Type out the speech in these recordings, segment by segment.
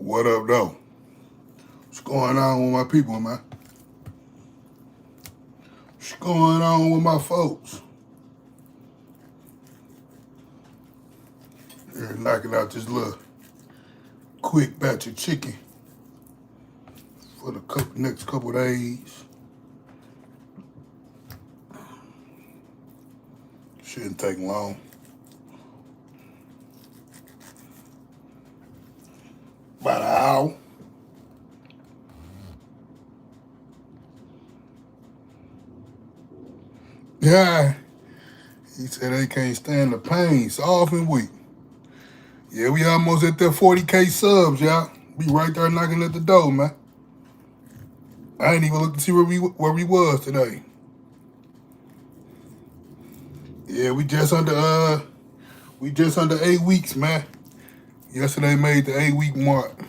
What up, though? What's going on with my people, man? What's going on with my folks? They're knocking out this little quick batch of chicken for the next couple days. Shouldn't take long. About an hour. Yeah. He said they can't stand the pain. Soft and weak. Yeah, we almost at that 40K subs, y'all. We right there knocking at the door, man. I ain't even looked to see where we was today. Yeah, we just under 8 weeks, man. Yesterday made the 8-week mark.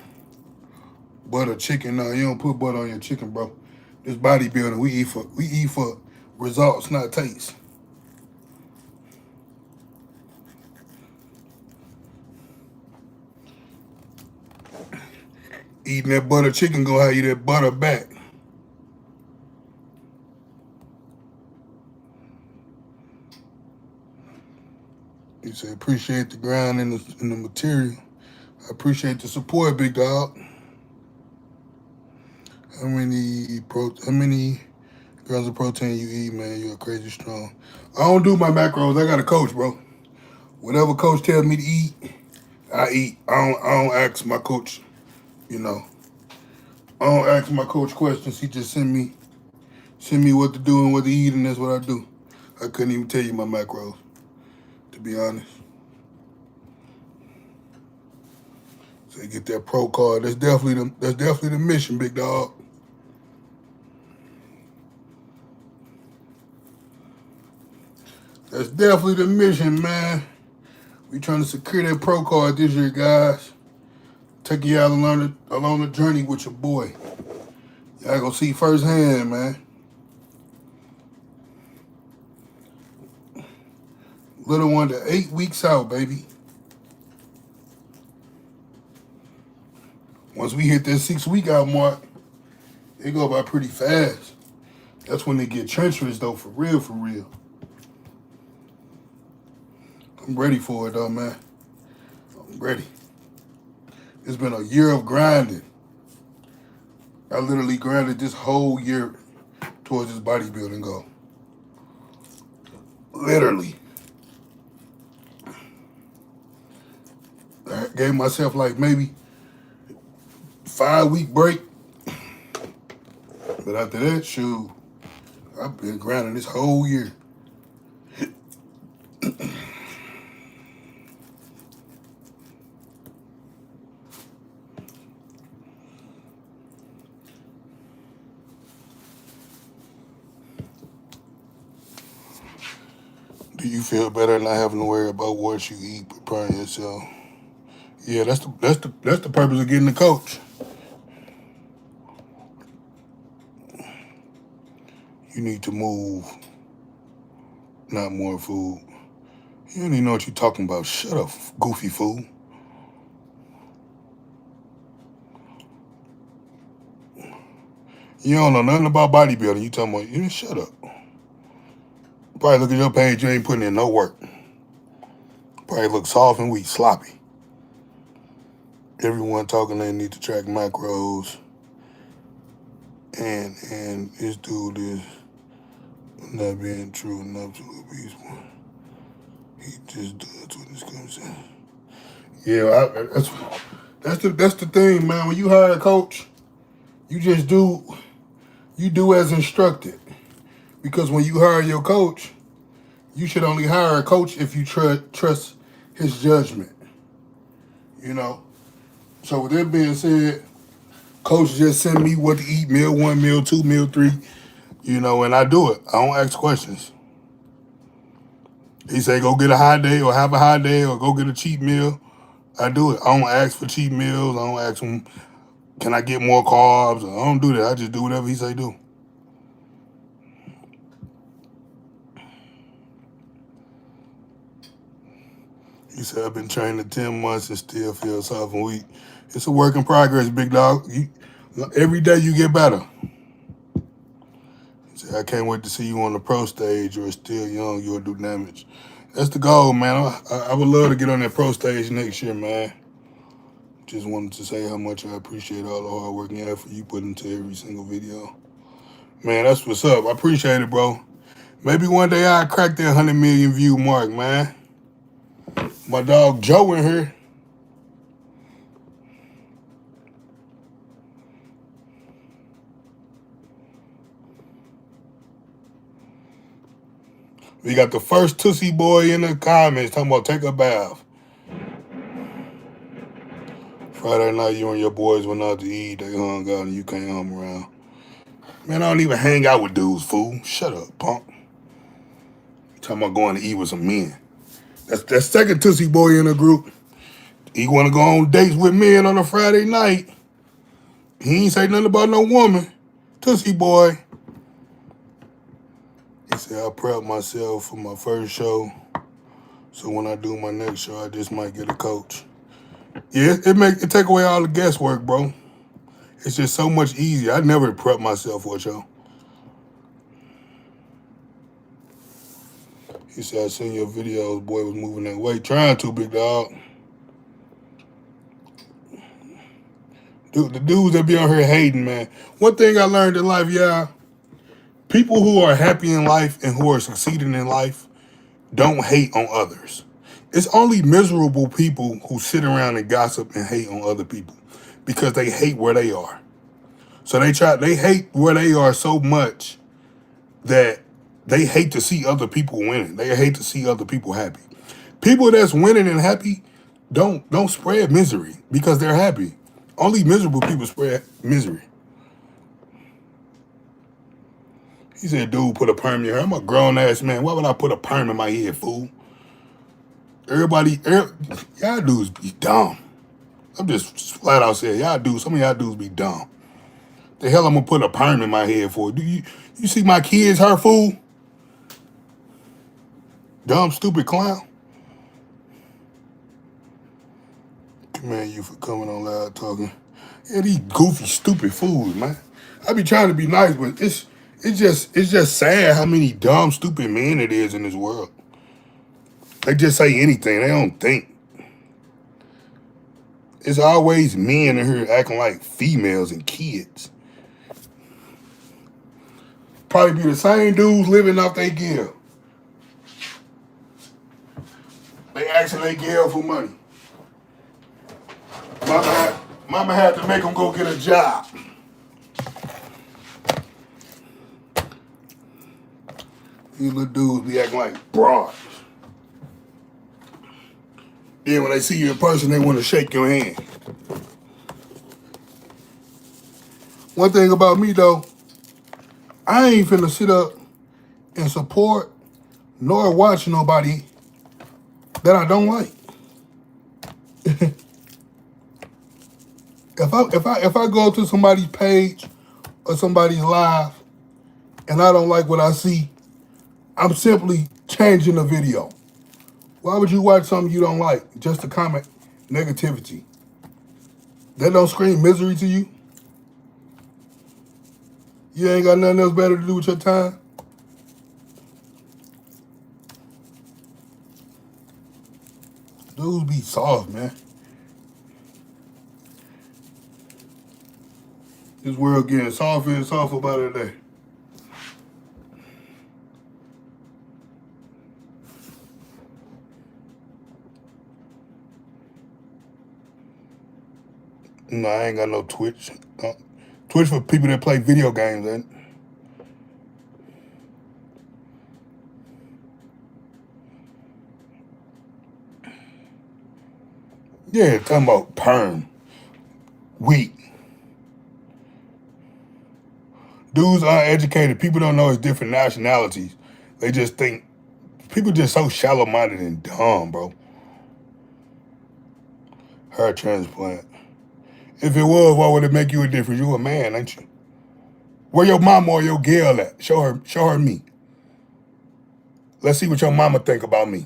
Butter chicken, no, you don't put butter on your chicken, bro. This bodybuilding, we eat for results, not taste. Eating that butter chicken gonna have you that butter back. He said, appreciate the grind and the material. I appreciate the support, big dog. How many grams of protein you eat, man? You're crazy strong. I don't do my macros. I got a coach, bro. Whatever coach tells me to eat, I eat. I don't ask my coach, you know. I don't ask my coach questions. He just send me what to do and what to eat, and that's what I do. I couldn't even tell you my macros, to be honest. So you get that pro card. That's definitely the mission, big dog. That's definitely the mission, man. We trying to secure that pro card this year, guys. Take you out along the journey with your boy. Y'all gonna see firsthand, man. Little one to 8 weeks out, baby. Once we hit that 6-week out mark, it go by pretty fast. That's when they get treacherous, though, for real, for real. I'm ready for it, though, man. I'm ready. It's been a year of grinding. I literally grinded this whole year towards this bodybuilding goal. Literally. I gave myself like maybe 5-week break. But after that, shoot, I've been grinding this whole year. Do you feel better not having to worry about what you eat, preparing yourself? Yeah, that's the purpose of getting the coach. You need to move, not more food. You don't even know what you're talking about. Shut up, goofy fool. You don't know nothing about bodybuilding. You talking about, you shut up. Probably look at your page, you ain't putting in no work. Probably look soft and weak, sloppy. Everyone talking they need to track macros. And this dude is not being true and absolute beast. He just does what this comes in. Yeah, that's the thing, man. When you hire a coach, you just do as instructed. Because when you hire your coach, you should only hire a coach if you trust his judgment. You know? So with that being said, coach just send me what to eat, meal 1, meal 2, meal 3, you know, and I do it. I don't ask questions. He say go get a high day or have a high day or go get a cheat meal. I do it. I don't ask for cheat meals. I don't ask him, can I get more carbs? I don't do that. I just do whatever he say do. He said, I've been training 10 months and still feel soft and weak. It's a work in progress, big dog. Every day you get better. He said, I can't wait to see you on the pro stage or still young, you'll do damage. That's the goal, man. I would love to get on that pro stage next year, man. Just wanted to say how much I appreciate all the hard work and effort you put into every single video. Man, that's what's up. I appreciate it, bro. Maybe one day I'll crack that 100 million view mark, man. My dog Joe in here. We got the first Tootsie Boy in the comments talking about take a bath. Friday night, you and your boys went out to eat. They hung out and you can't hum around. Man, I don't even hang out with dudes, fool. Shut up, punk. Talking about going to eat with some men. That's that second Tootsie Boy in the group. He want to go on dates with men on a Friday night. He ain't say nothing about no woman. Tootsie Boy. He said, I prep myself for my first show. So when I do my next show, I just might get a coach. Yeah, it take away all the guesswork, bro. It's just so much easier. I never prep myself for a show. He said, I seen your videos, boy was moving that weight. Trying to, big dog. Dude, the dudes that be on here hating, man. One thing I learned in life, y'all, people who are happy in life and who are succeeding in life don't hate on others. It's only miserable people who sit around and gossip and hate on other people because they hate where they are. So they hate where they are so much that they hate to see other people winning. They hate to see other people happy. People that's winning and happy don't spread misery because they're happy. Only miserable people spread misery. He said, dude, put a perm in your hair. I'm a grown-ass man. Why would I put a perm in my head, fool? Y'all dudes be dumb. I'm just flat out saying, some of y'all dudes be dumb. The hell I'm gonna put a perm in my head for? Do you see my kids, her fool? Dumb, stupid clown. Commend you for coming on Loud Talking. Yeah, these goofy, stupid fools, man. I be trying to be nice, but it's just sad how many dumb, stupid men it is in this world. They just say anything. They don't think. It's always men in here acting like females and kids. Probably be the same dudes living off they give. They asking they give for money. Mama had to make them go get a job. These little dudes be acting like broads. Then when they see you in person, they want to shake your hand. One thing about me, though, I ain't finna sit up and support nor watch nobody that I don't like. If I go to somebody's page or somebody's live and I don't like what I see, I'm simply changing the video. Why would you watch something you don't like just to comment negativity? That don't scream misery to you? You ain't got nothing else better to do with your time? Dudes be soft, man. This world getting softer and softer by the day. No, I ain't got no Twitch. Twitch for people that play video games, ain't it? Yeah, talking about perm. Wheat. Dudes uneducated. People don't know it's different nationalities. They just think, people just so shallow-minded and dumb, bro. Hair transplant. If it was, why would it make you a difference? You a man, ain't you? Where your mama or your girl at? Show her me. Let's see what your mama think about me.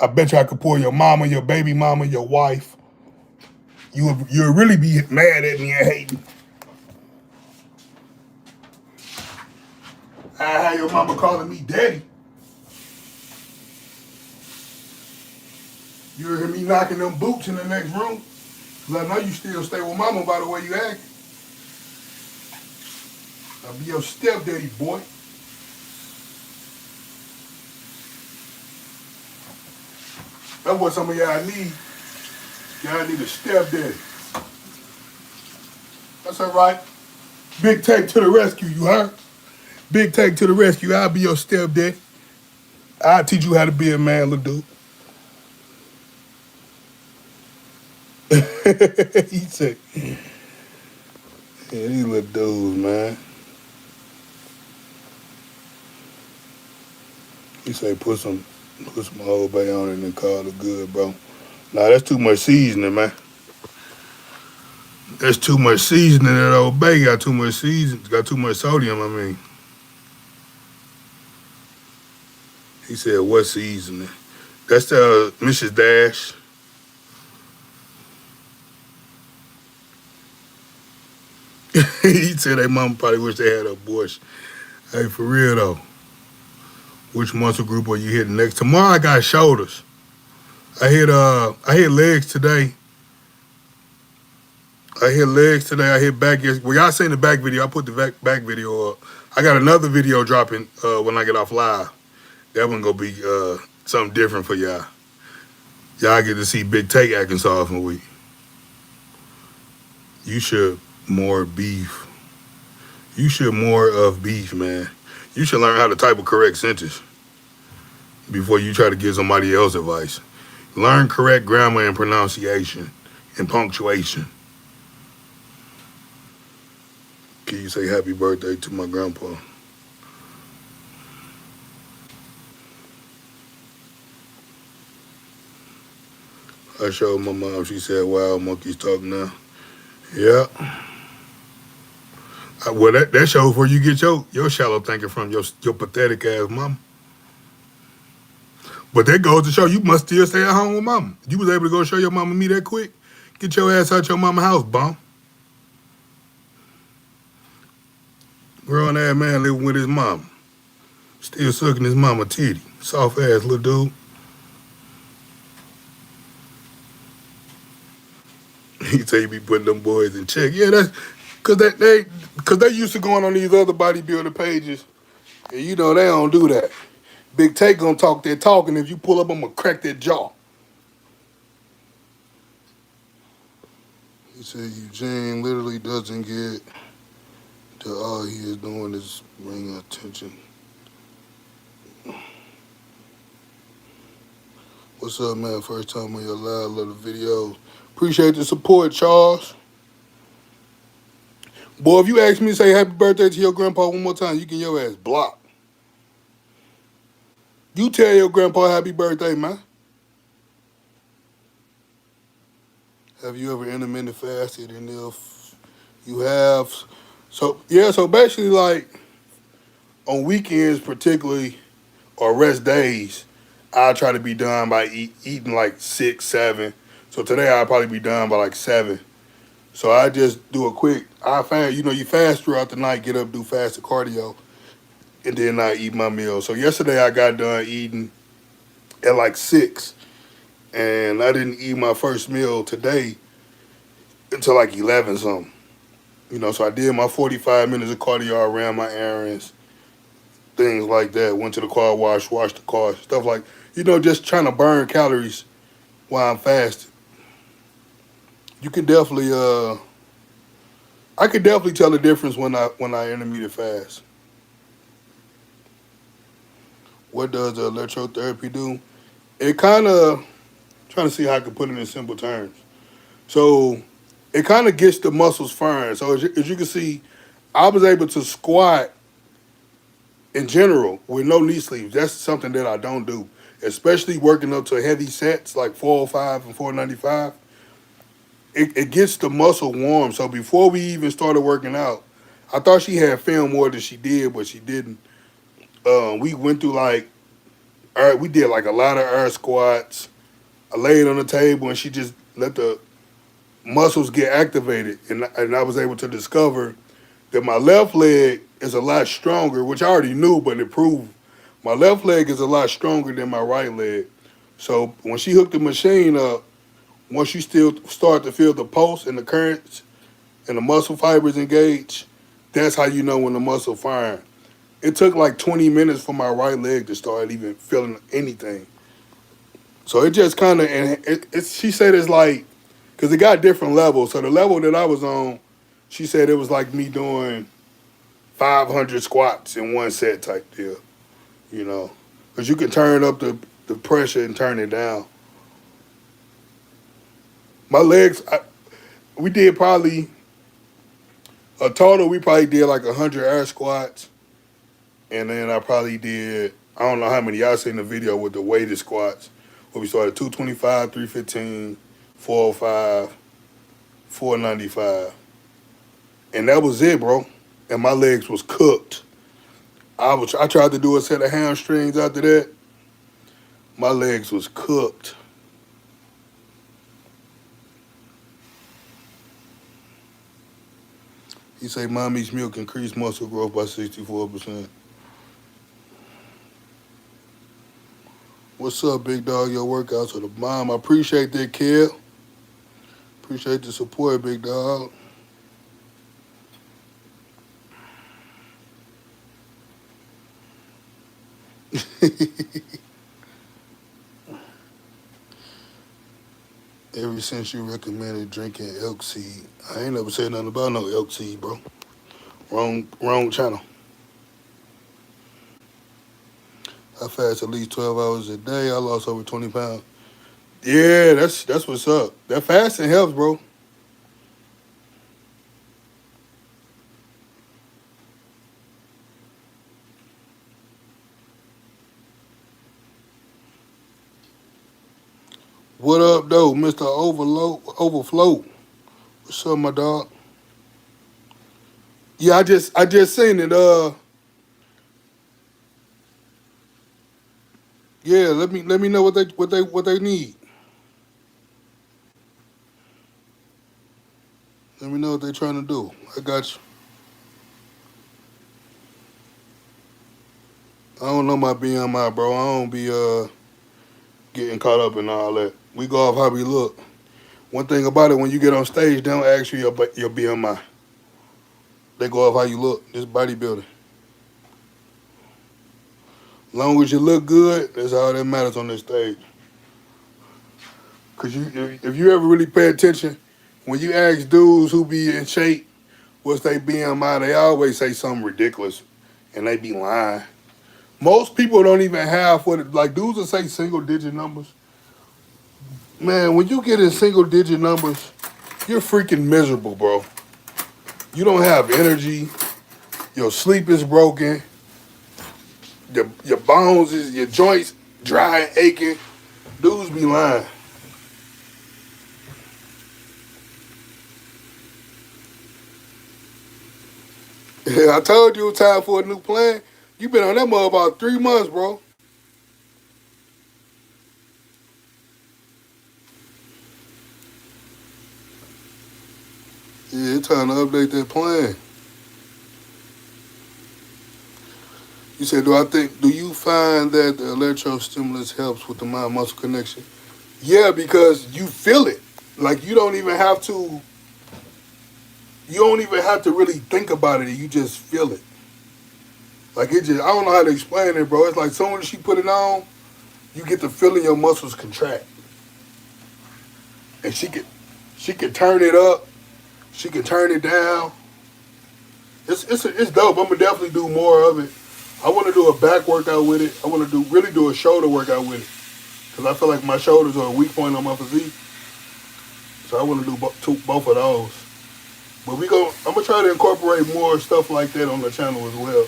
I bet you I could pull your mama, your baby mama, your wife. You'll really be mad at me and hating. I had your mama calling me daddy. You hear me knocking them boots in the next room? Cause I know you still stay with mama by the way you act. I'll be your stepdaddy, boy. That's what some of y'all need. Y'all need a stepdaddy. That's all right. Big Take to the rescue, you heard? Big Take to the rescue. I'll be your stepdaddy. I'll teach you how to be a man, little dude. He said, yeah, these little dudes, man. He say put some Old Bay on it and call it good, bro. Nah, that's too much seasoning, man. That's too much seasoning. That Old Bay got too much seasoning. Got too much sodium, I mean. He said, what seasoning? That's the Mrs. Dash. He said their mama probably wish they had an abortion. Hey, for real though. Which muscle group are you hitting next? Tomorrow I got shoulders. I hit legs today. I hit back yesterday. Well, y'all seen the back video. I put the back video up. I got another video dropping when I get off live. That one gonna be something different for y'all. Y'all get to see Big Take acting soft and weak. You should more beef. You should more of beef, man. You should learn how to type a correct sentence before you try to give somebody else advice. Learn correct grammar and pronunciation and punctuation. Can you say happy birthday to my grandpa? I showed my mom. She said, wow, monkeys talk now. Yeah. Well, that shows where you get your shallow thinking from, your pathetic ass mama. But that goes to show you must still stay at home with mama. You was able to go show your mama me that quick? Get your ass out your mama house, bum. Grown ass man living with his mama. Still sucking his mama titty. Soft ass little dude. He say you be putting them boys in check. Yeah, that's cause they used to going on these other bodybuilder pages. And you know they don't do that. Big Take gonna talk that talk, and if you pull up, I'm gonna crack that jaw. He said Eugene literally doesn't get that all he is doing is bringing attention. What's up, man? First time on your live, love the videos. Appreciate the support, Charles. Boy, if you ask me to say happy birthday to your grandpa one more time, you get your ass blocked. You tell your grandpa happy birthday, man. Have you ever intermittent fasted? And if you have, so basically like on weekends particularly, or rest days, I try to be done by eating like 6, 7. So today I'll probably be done by like 7. So I just do a quick, you fast throughout the night, get up, do fasted cardio, and then I eat my meal. So yesterday I got done eating at like 6, and I didn't eat my first meal today until like 11 something. So I did my 45 minutes of cardio, ran my errands, things like that. Went to the car wash, washed the car, stuff like, just trying to burn calories while I'm fasting. You can definitely, I could definitely tell the difference when I intermittent fast. What does the electrotherapy do? It kind of, trying to see how I can put it in simple terms. So it kind of gets the muscles firing. So as you can see, I was able to squat in general with no knee sleeves. That's something that I don't do, especially working up to heavy sets like 405 and 495. It gets the muscle warm. So before we even started working out, I thought she had filmed more than she did, but she didn't. We went through like We did like a lot of air squats. I laid on the table and she just let the muscles get activated, and I was able to discover that my left leg is a lot stronger, which I already knew, but it proved my left leg is a lot stronger than my right leg. So when she hooked the machine up, once you still start to feel the pulse and the currents and the muscle fibers engage, that's how you know when the muscle firing. It took like 20 minutes for my right leg to start even feeling anything. So it just kind of, and she said it's like, because it got different levels. So the level that I was on, she said it was like me doing 500 squats in one set type deal, you know. Because you can turn up the pressure and turn it down. My legs, we did probably, a total, we probably did like 100 air squats. And then I probably did, I don't know how many y'all seen the video with the weighted squats. Where we started 225, 315, 405, 495. And that was it, bro. And my legs was cooked. I tried to do a set of hamstrings after that. My legs was cooked. He say mommy's milk increased muscle growth by 64%. What's up, big dog? Your workouts are the bomb. I appreciate that, kid. Appreciate the support, big dog. Ever since you recommended drinking elk seed, I ain't never said nothing about no elk seed, bro. Wrong channel. I fast at least 12 hours a day. I lost over 20 pounds. Yeah, that's what's up. That fasting helps, bro. What up, though, Mr. Overflow? What's up, my dog? Yeah, I just seen it. Yeah, let me know what they need. Let me know what they trying to do. I got you. I don't know my BMI, bro. I don't be getting caught up in all that. We go off how we look. One thing about it, when you get on stage, they don't ask you your BMI. They go off how you look. This bodybuilding. Long as you look good, that's all that matters on this stage. Cause if you ever really pay attention, when you ask dudes who be in shape, what's their BMI, they always say something ridiculous, and they be lying. Most people don't even have like dudes that say single digit numbers. Man, when you get in single digit numbers, you're freaking miserable, bro. You don't have energy. Your sleep is broken. Your bones your joints dry and aching. Dudes be lying. I told you it was time for a new plan. You been on that mother about 3 months, bro. Yeah, it's time to update that plan. You said, do you find that the electrostimulus helps with the mind muscle connection? Yeah, because you feel it. Like you don't even have to really think about it. You just feel it. Like I don't know how to explain it, bro. It's like soon as she put it on, you get the feeling your muscles contract. And she could turn it up. She can turn it down. It's dope. I'm gonna definitely do more of it. I want to do a back workout with it. I want to really do a shoulder workout with it because I feel like my shoulders are a weak point on my physique. So I want to do both of those. But I'm gonna try to incorporate more stuff like that on the channel as well.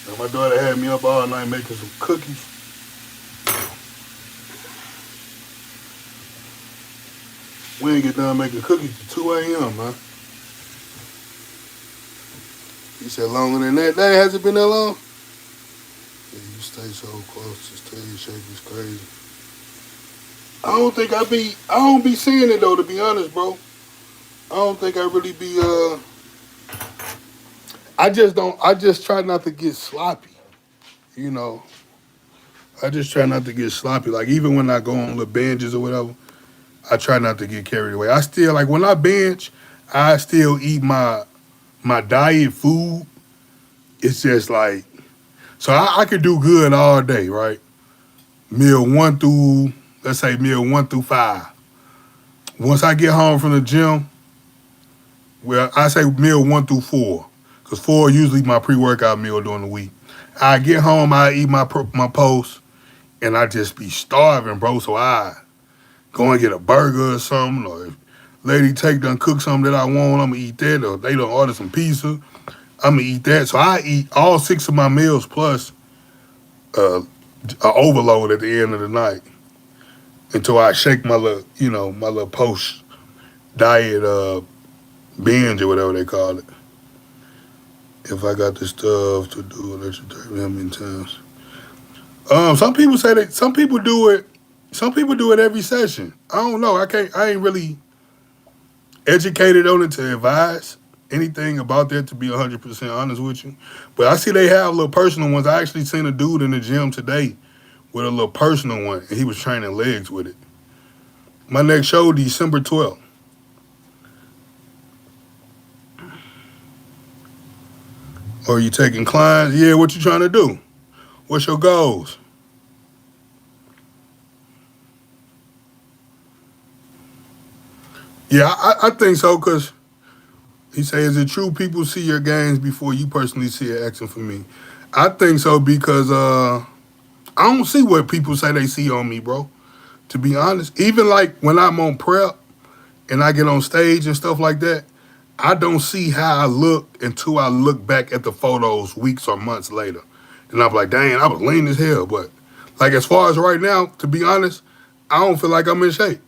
Now my daughter had me up all night making some cookies. We ain't get done making cookies till 2 a.m., man. He said longer than that. Dang, has it been that long? Yeah, you stay so close to stage shape is crazy. I don't be seeing it though, to be honest, bro. I don't think I really be I just try not to get sloppy, you know. I just try not to get sloppy. Like even when I go on little binges or whatever, I try not to get carried away. I still like when I binge, I still eat my diet food. It's just like so I could do good all day, right? Meal one through let's say meal 1 through 5. Once I get home from the gym, well, I say meal 1 through 4, because 4 usually my pre-workout meal during the week. I get home, I eat my post, and I just be starving, bro. So I go and get a burger or something, or if Lady Take done cook something that I want, I'm gonna eat that, or they done order some pizza, I'm gonna eat that. So I eat all 6 of my meals plus uh, a overload at the end of the night until I shake my little, my little post diet binge or whatever they call it. If I got the stuff to do it, I should tell you how many times. Some people say that some people do it. Some people do it every session. I don't know. I can't. I ain't really educated on it to advise anything about that. To be 100% honest with you, but I see they have little personal ones. I actually seen a dude in the gym today with a little personal one, and he was training legs with it. My next show, December 12th. Are you taking clients? Yeah. What you trying to do? What's your goals? Yeah, I think so. Cause he say, "Is it true people see your gains before you personally see it?" Asking for me. I think so because I don't see what people say they see on me, bro. To be honest, even like when I'm on prep and I get on stage and stuff like that, I don't see how I look until I look back at the photos weeks or months later, and I'm like, "Dang, I was lean as hell." But like as far as right now, to be honest, I don't feel like I'm in shape.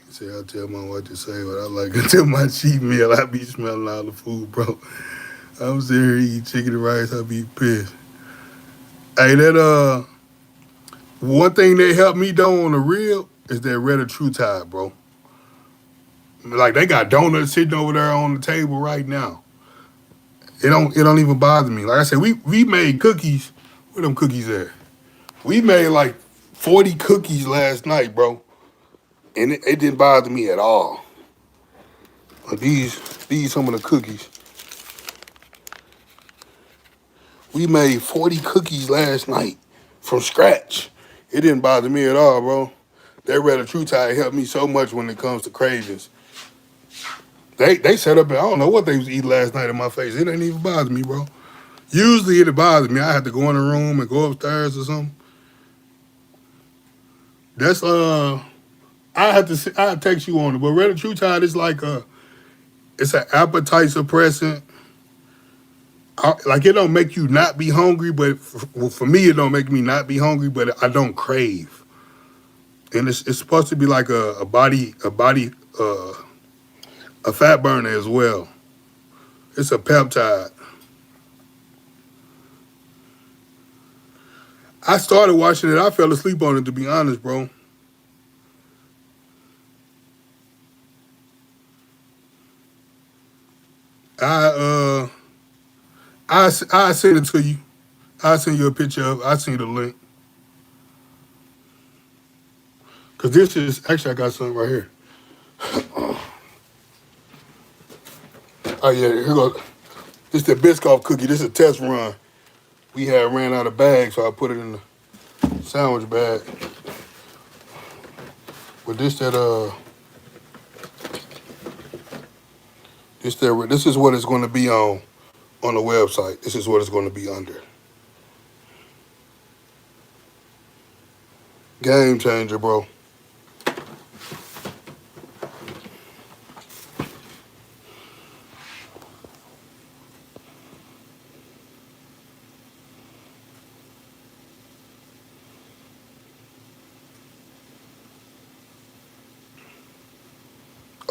See, I tell my wife to say what I like until my cheat meal. I be smelling all the food, bro. I'm sitting here eating chicken and rice. I be pissed. Hey, that one thing that helped me though on the real is that Red or True Tide, bro. Like they got donuts sitting over there on the table right now. It don't even bother me. Like I said, we made cookies. Where them cookies at? We made like 40 cookies last night, bro, and it didn't bother me at all. Like these some of the cookies. We made 40 cookies last night from scratch. It didn't bother me at all, bro. That Red or True Tide helped me so much when it comes to cravings. They set up, I don't know what they was eating last night in my face. It didn't even bother me, bro. Usually it bothers me. I have to go in the room and go upstairs or something. That's I text you on it. But Red or True Tide is like it's an appetite suppressant. Like it don't make you not be hungry, but for me it don't make me not be hungry, but I don't crave. And it's supposed to be like a body a fat burner as well. It's a peptide. I started watching it. I fell asleep on it, to be honest, bro. I I send it to you. I send you a picture of. I send you the link because this is actually I got something right here. Oh yeah, here goes. This is the Biscoff cookie. This is a test run. We had ran out of bags, so I put it in the sandwich bag. But this is what it's going to be on the website. This is what it's going to be under. Game changer, bro.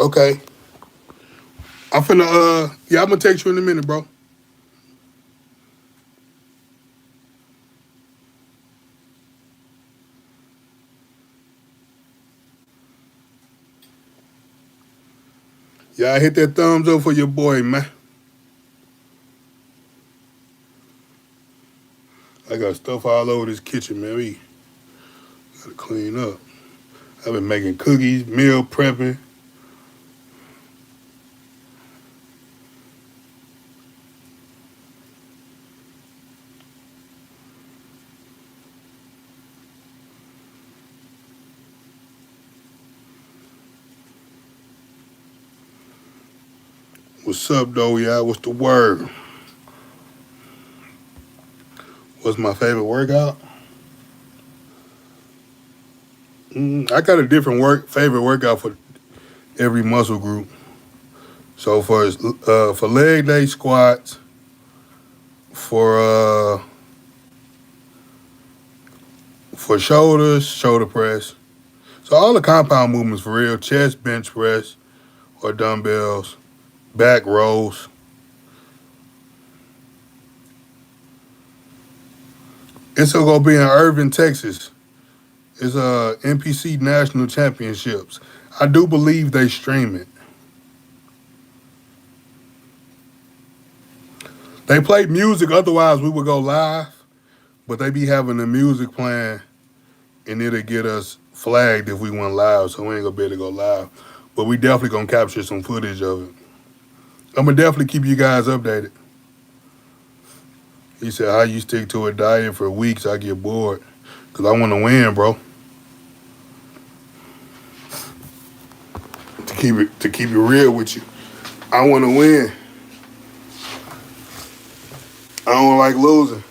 Okay. I'm gonna text you in a minute, bro. Yeah, I hit that thumbs up for your boy, man. I got stuff all over this kitchen, man. We gotta clean up. I've been making cookies, meal prepping. What's up, though, y'all? What's the word? What's my favorite workout? I got a different favorite workout for every muscle group. So for leg day squats, for for shoulders, shoulder press. So all the compound movements for real: chest, bench press, or dumbbells, back rolls. It's gonna be in Irving, Texas. It's NPC National Championships. I do believe they stream it. They play music, otherwise we would go live, but they be having the music playing and it'll get us flagged if we went live, so we ain't gonna be able to go live. But we definitely gonna capture some footage of it. I'm gonna definitely keep you guys updated. He said, "How you stick to a diet for weeks? I get bored, cause I want to win, bro. To keep it real with you, I want to win. I don't like losing,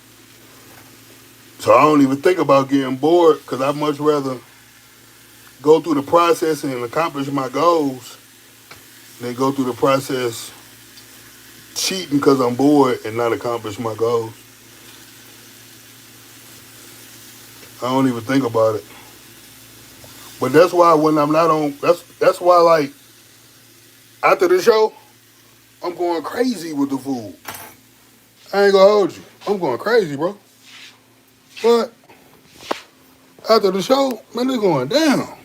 so I don't even think about getting bored, cause I much rather go through the process and accomplish my goals than go through the process cheating because I'm bored and not accomplish my goals. I don't even think about it. But that's why when I'm not on, that's why like after the show, I'm going crazy with the food. I ain't gonna hold you. I'm going crazy, bro. But after the show, man, it's going down.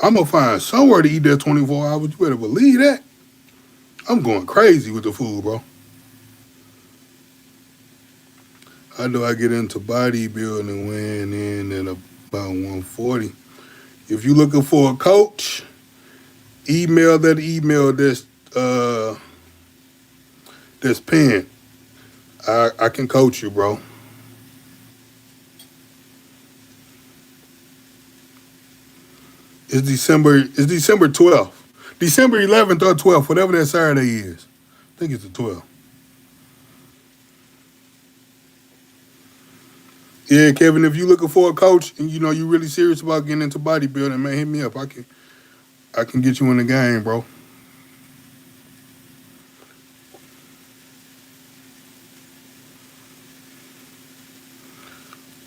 I'm gonna find somewhere to eat that 24 hours. You better believe that. I'm going crazy with the food, bro. How do I get into bodybuilding and weighing in at about 140? If you're looking for a coach, email that email that's pinned. I can coach you, bro. It's December 12th. December 11th or 12th, whatever that Saturday is. I think it's the 12th. Yeah, Kevin, if you're looking for a coach and you know you're really serious about getting into bodybuilding, man, hit me up. I can get you in the game, bro.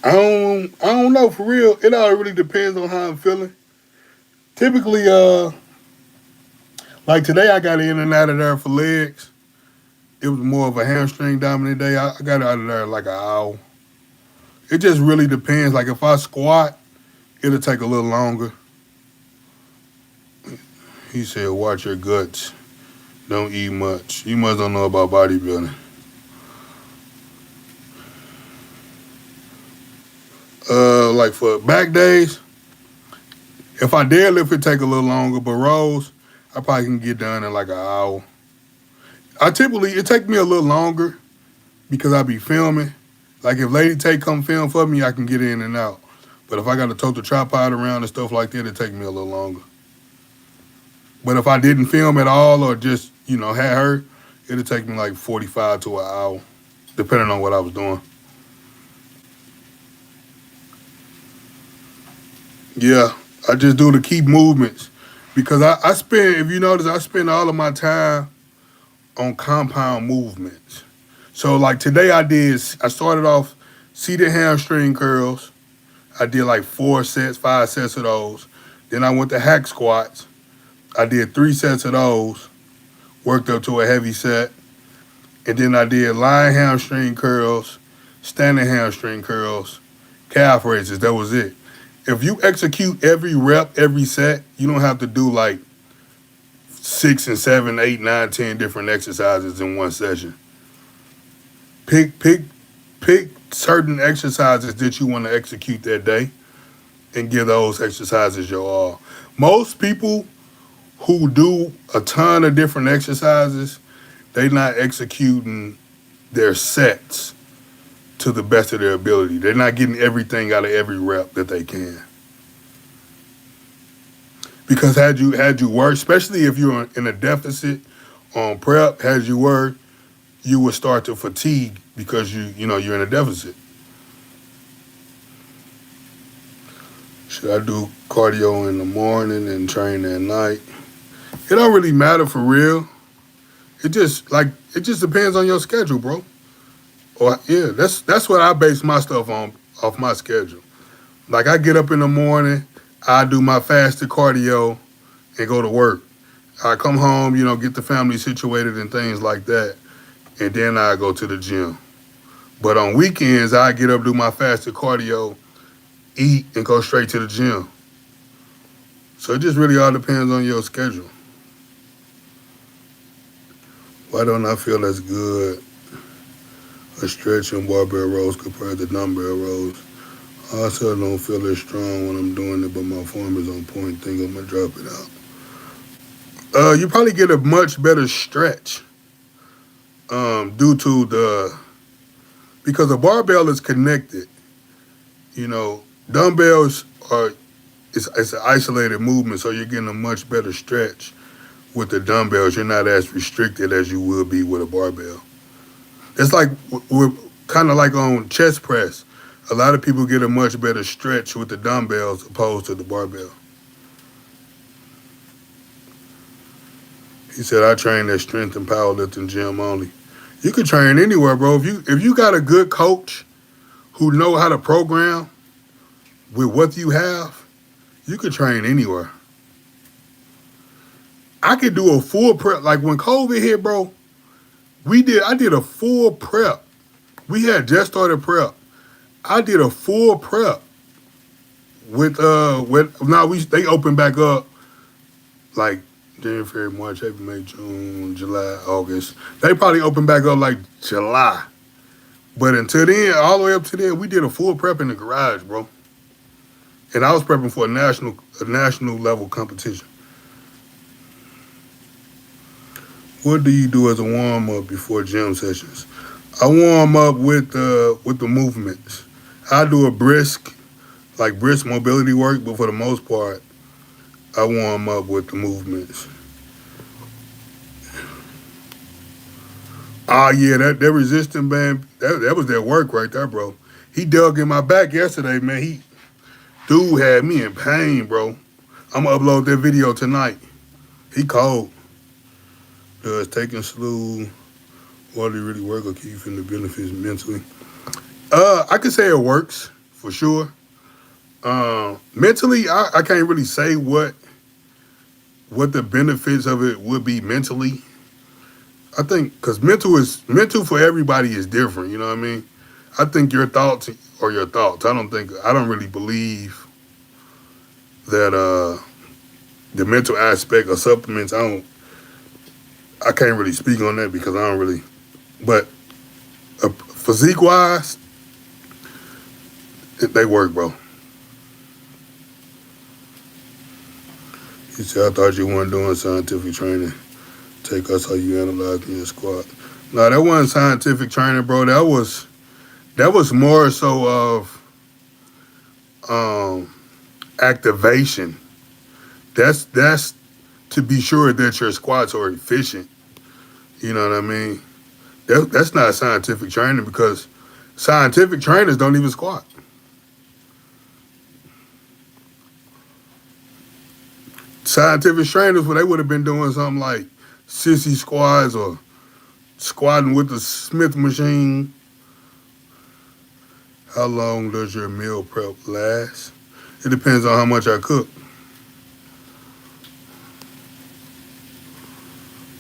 I don't know for real. It all really depends on how I'm feeling. Typically, like today I got in and out of there for legs. It was more of a hamstring dominant day. I got out of there like an hour. It just really depends. Like if I squat, it'll take a little longer. He said, watch your guts. Don't eat much. You must don't know about bodybuilding. Like for back days, if I deadlift, it take a little longer. But rows, I probably can get done in like an hour. It take me a little longer because I be filming. Like if Lady Tay come film for me, I can get in and out. But if I got to tote the tripod around and stuff like that, it take me a little longer. But if I didn't film at all or just, had her, it'd take me like 45 to an hour, depending on what I was doing. Yeah, I just do the key movements because I spend, if you notice, I spend all of my time on compound movements. So like today I started off seated hamstring curls. I did like 4 sets, 5 sets of those. Then I went to hack squats. I did 3 sets of those, worked up to a heavy set, and then I did lying hamstring curls, standing hamstring curls, calf raises. That was it. If you execute every rep, every set, you don't have to do like 6 and 7, 8, 9, 10 different exercises in one session. Pick, pick, pick certain exercises that you want to execute that day and give those exercises your all. Most people who do a ton of different exercises, they not executing their sets to the best of their ability. They're not getting everything out of every rep that they can. Because had you worked, especially if you're in a deficit on prep, had you worked, you would start to fatigue because you're in a deficit. Should I do cardio in the morning and train at night? It don't really matter for real. It just depends on your schedule, bro. Or yeah, that's what I base my stuff on, off my schedule. Like I get up in the morning, I do my fasted cardio and go to work. I come home, get the family situated and things like that, and then I go to the gym. But on weekends, I get up, do my fasted cardio, eat, and go straight to the gym. So it just really all depends on your schedule. Why don't I feel as good a stretch and barbell rows compared to dumbbell rows? I also don't feel as strong when I'm doing it, but my form is on point. Think I'm gonna drop it out. You probably get a much better stretch due to because a barbell is connected. Dumbbells are it's an isolated movement, so you're getting a much better stretch with the dumbbells. You're not as restricted as you will be with a barbell. It's like we're kind of like on chest press. A lot of people get a much better stretch with the dumbbells opposed to the barbell. He said, I train at strength and powerlifting gym only. You can train anywhere, bro. If you got a good coach who know how to program with what you have, you can train anywhere. I could do a full prep. Like when COVID hit, bro, I did a full prep. We had just started prep. I did a full prep with now they opened back up like January, February, March, April, May, June, July, August. They probably opened back up like July. But until then, all the way up to then, we did a full prep in the garage, bro. And I was prepping for a national level competition. What do you do as a warm up before gym sessions? I warm up with the movements. I do a brisk mobility work, but for the most part, I warm up with the movements. Ah, yeah, that resistant band, that was that work right there, bro. He dug in my back yesterday, man. Dude had me in pain, bro. I'm gonna upload that video tonight. He cold. Does taking slow water really work or keep you feeling the benefits mentally? I could say it works for sure. Mentally, I can't really say what the benefits of it would be mentally. I think because mental for everybody is different. You know what I mean? I think your thoughts are your thoughts. I don't really believe that the mental aspect of supplements. I can't really speak on that because I don't really. But physique wise, they work, bro. He said, I thought you weren't doing scientific training. Take us how you analyze your squat. No, that wasn't scientific training, bro. That was more so of activation. That's to be sure that your squats are efficient. You know what I mean? That's not scientific training because scientific trainers don't even squat. Scientific trainers, well, they would have been doing something like sissy squats or squatting with the Smith machine. How long does your meal prep last? It depends on how much I cook.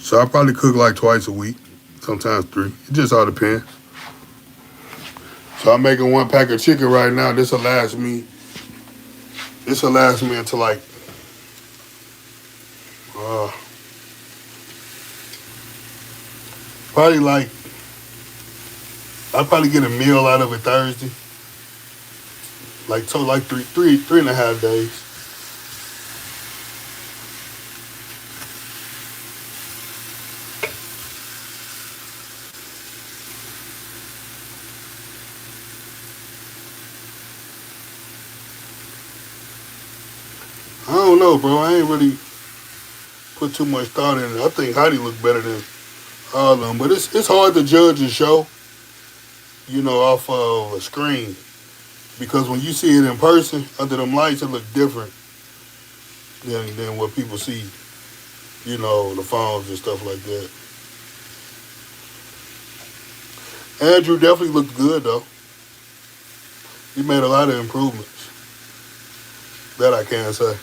So I probably cook like twice a week, sometimes three. It just all depends. So I'm making one pack of chicken right now. This'll last me. This'll last me until like uh, probably like I'll probably get a meal out of it Thursday. Like three and a half days. I don't know, bro. I ain't really put too much thought in it. I think Heidi look better than all of them, but it's hard to judge a show, off of a screen because when you see it in person under them lights, it look different than what people see, the phones and stuff like that. Andrew definitely looked good though. He made a lot of improvements. That I can say.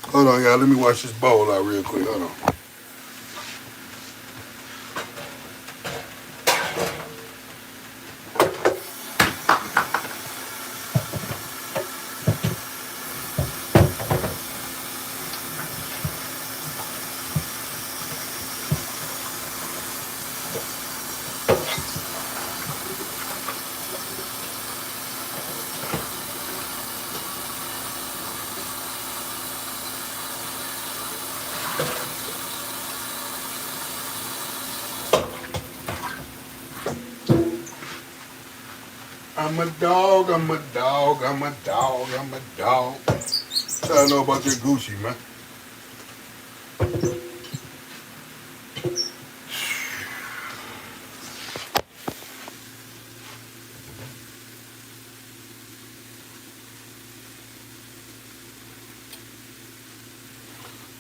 Hold on, y'all. Let me wash this bowl out real quick. Hold on. I'm a dog, I'm a dog, I'm a dog, I'm a dog. I know about that Gucci, man.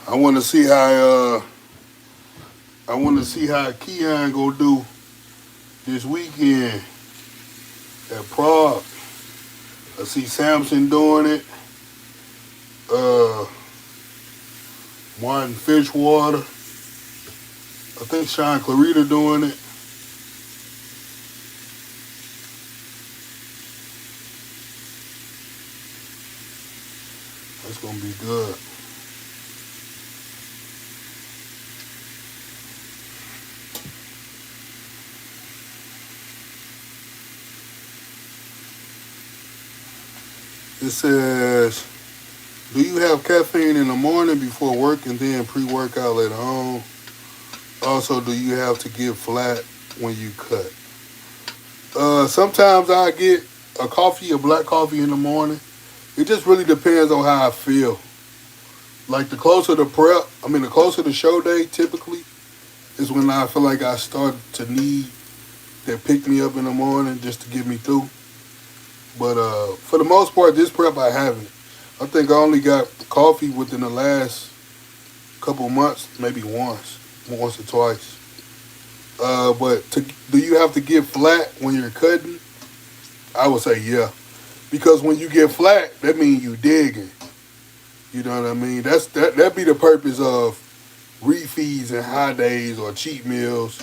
I want to see how Keon gonna do this weekend at Prague. I see Samson doing it. Martin Fishwater. I think Sean Clarita doing it. That's gonna be good. It says, do you have caffeine in the morning before work and then pre-workout at home? Also, do you have to get flat when you cut? Sometimes I get a black coffee in the morning. It just really depends on how I feel. Like the closer the closer the show day typically is when I feel like I start to need that pick me up in the morning just to get me through. But for the most part, this prep I haven't. I think I only got coffee within the last couple months, maybe once or twice. Do you have to get flat when you're cutting? I would say yeah, because when you get flat, that means you digging. You know what I mean? That be the purpose of refeeds and high days or cheat meals.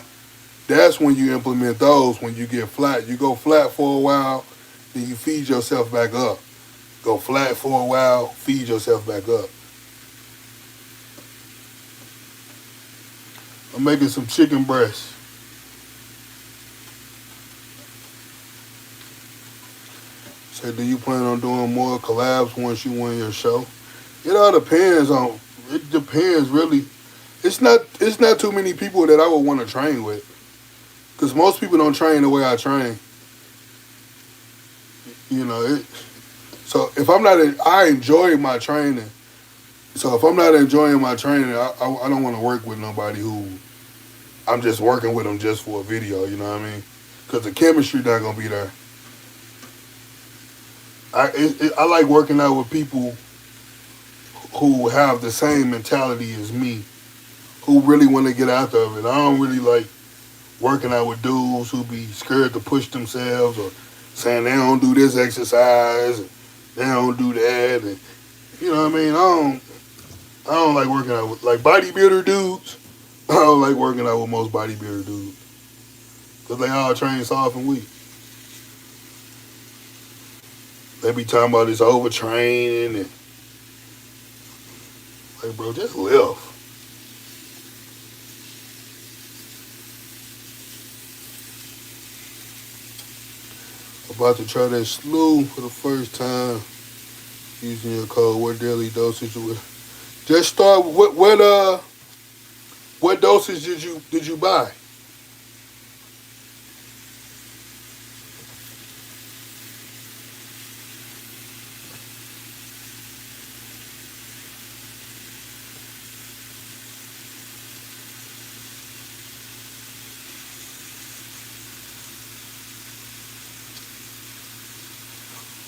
That's when you implement those. When you get flat, you go flat for a while, then you feed yourself back up. Go flat for a while, feed yourself back up. I'm making some chicken breasts. Say, do you plan on doing more collabs once you win your show? It all depends on. It depends really. It's not too many people that I would want to train with, because most people don't train the way I train. You know it. So if I'm not, I enjoy my training. So if I'm not enjoying my training, I don't want to work with nobody who I'm just working with them just for a video. You know what I mean? Because the chemistry not gonna be there. I like working out with people who have the same mentality as me, who really want to get out of it. I don't really like working out with dudes who be scared to push themselves or saying they don't do this exercise, and they don't do that, and you know what I mean. I don't like working out with like bodybuilder dudes. I don't like working out with most bodybuilder dudes because they all train soft and weak. They be talking about this overtraining and like, bro, just live. About to try that slew for the first time using your code. What daily dosage you would just start? What dosage did you buy?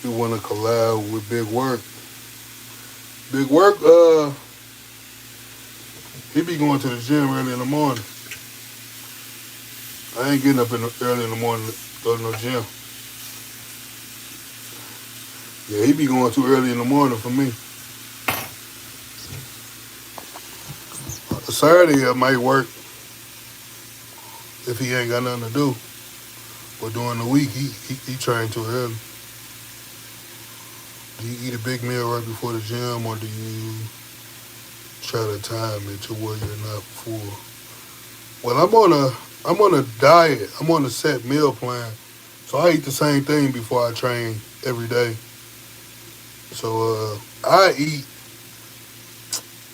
You want to collab with Big Work? Big Work, he be going to the gym early in the morning. I ain't getting up early in the morning to go to no gym. Yeah, he be going too early in the morning for me. Saturday I might work if he ain't got nothing to do. But during the week, he train too early. Do you eat a big meal right before the gym, or do you try to time it to where you're not full? Well, I'm on a diet. I'm on a set meal plan, so I eat the same thing before I train every day. So I eat.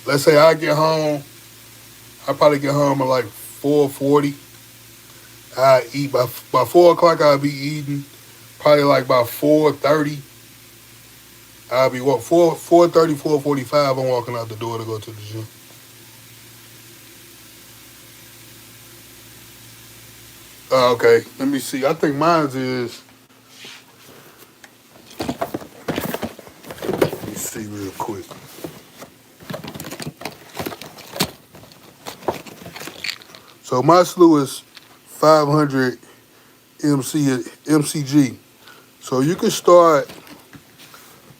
Let's say I get home. I probably get home at like 4:40. I eat by 4 o'clock. I'll be eating. Probably like by 4:30. I'll be what 4:30, 4:45. I'm walking out the door to go to the gym. Okay, let me see. I think mine's is. Let me see real quick. So my slew is 500 MCG. So you can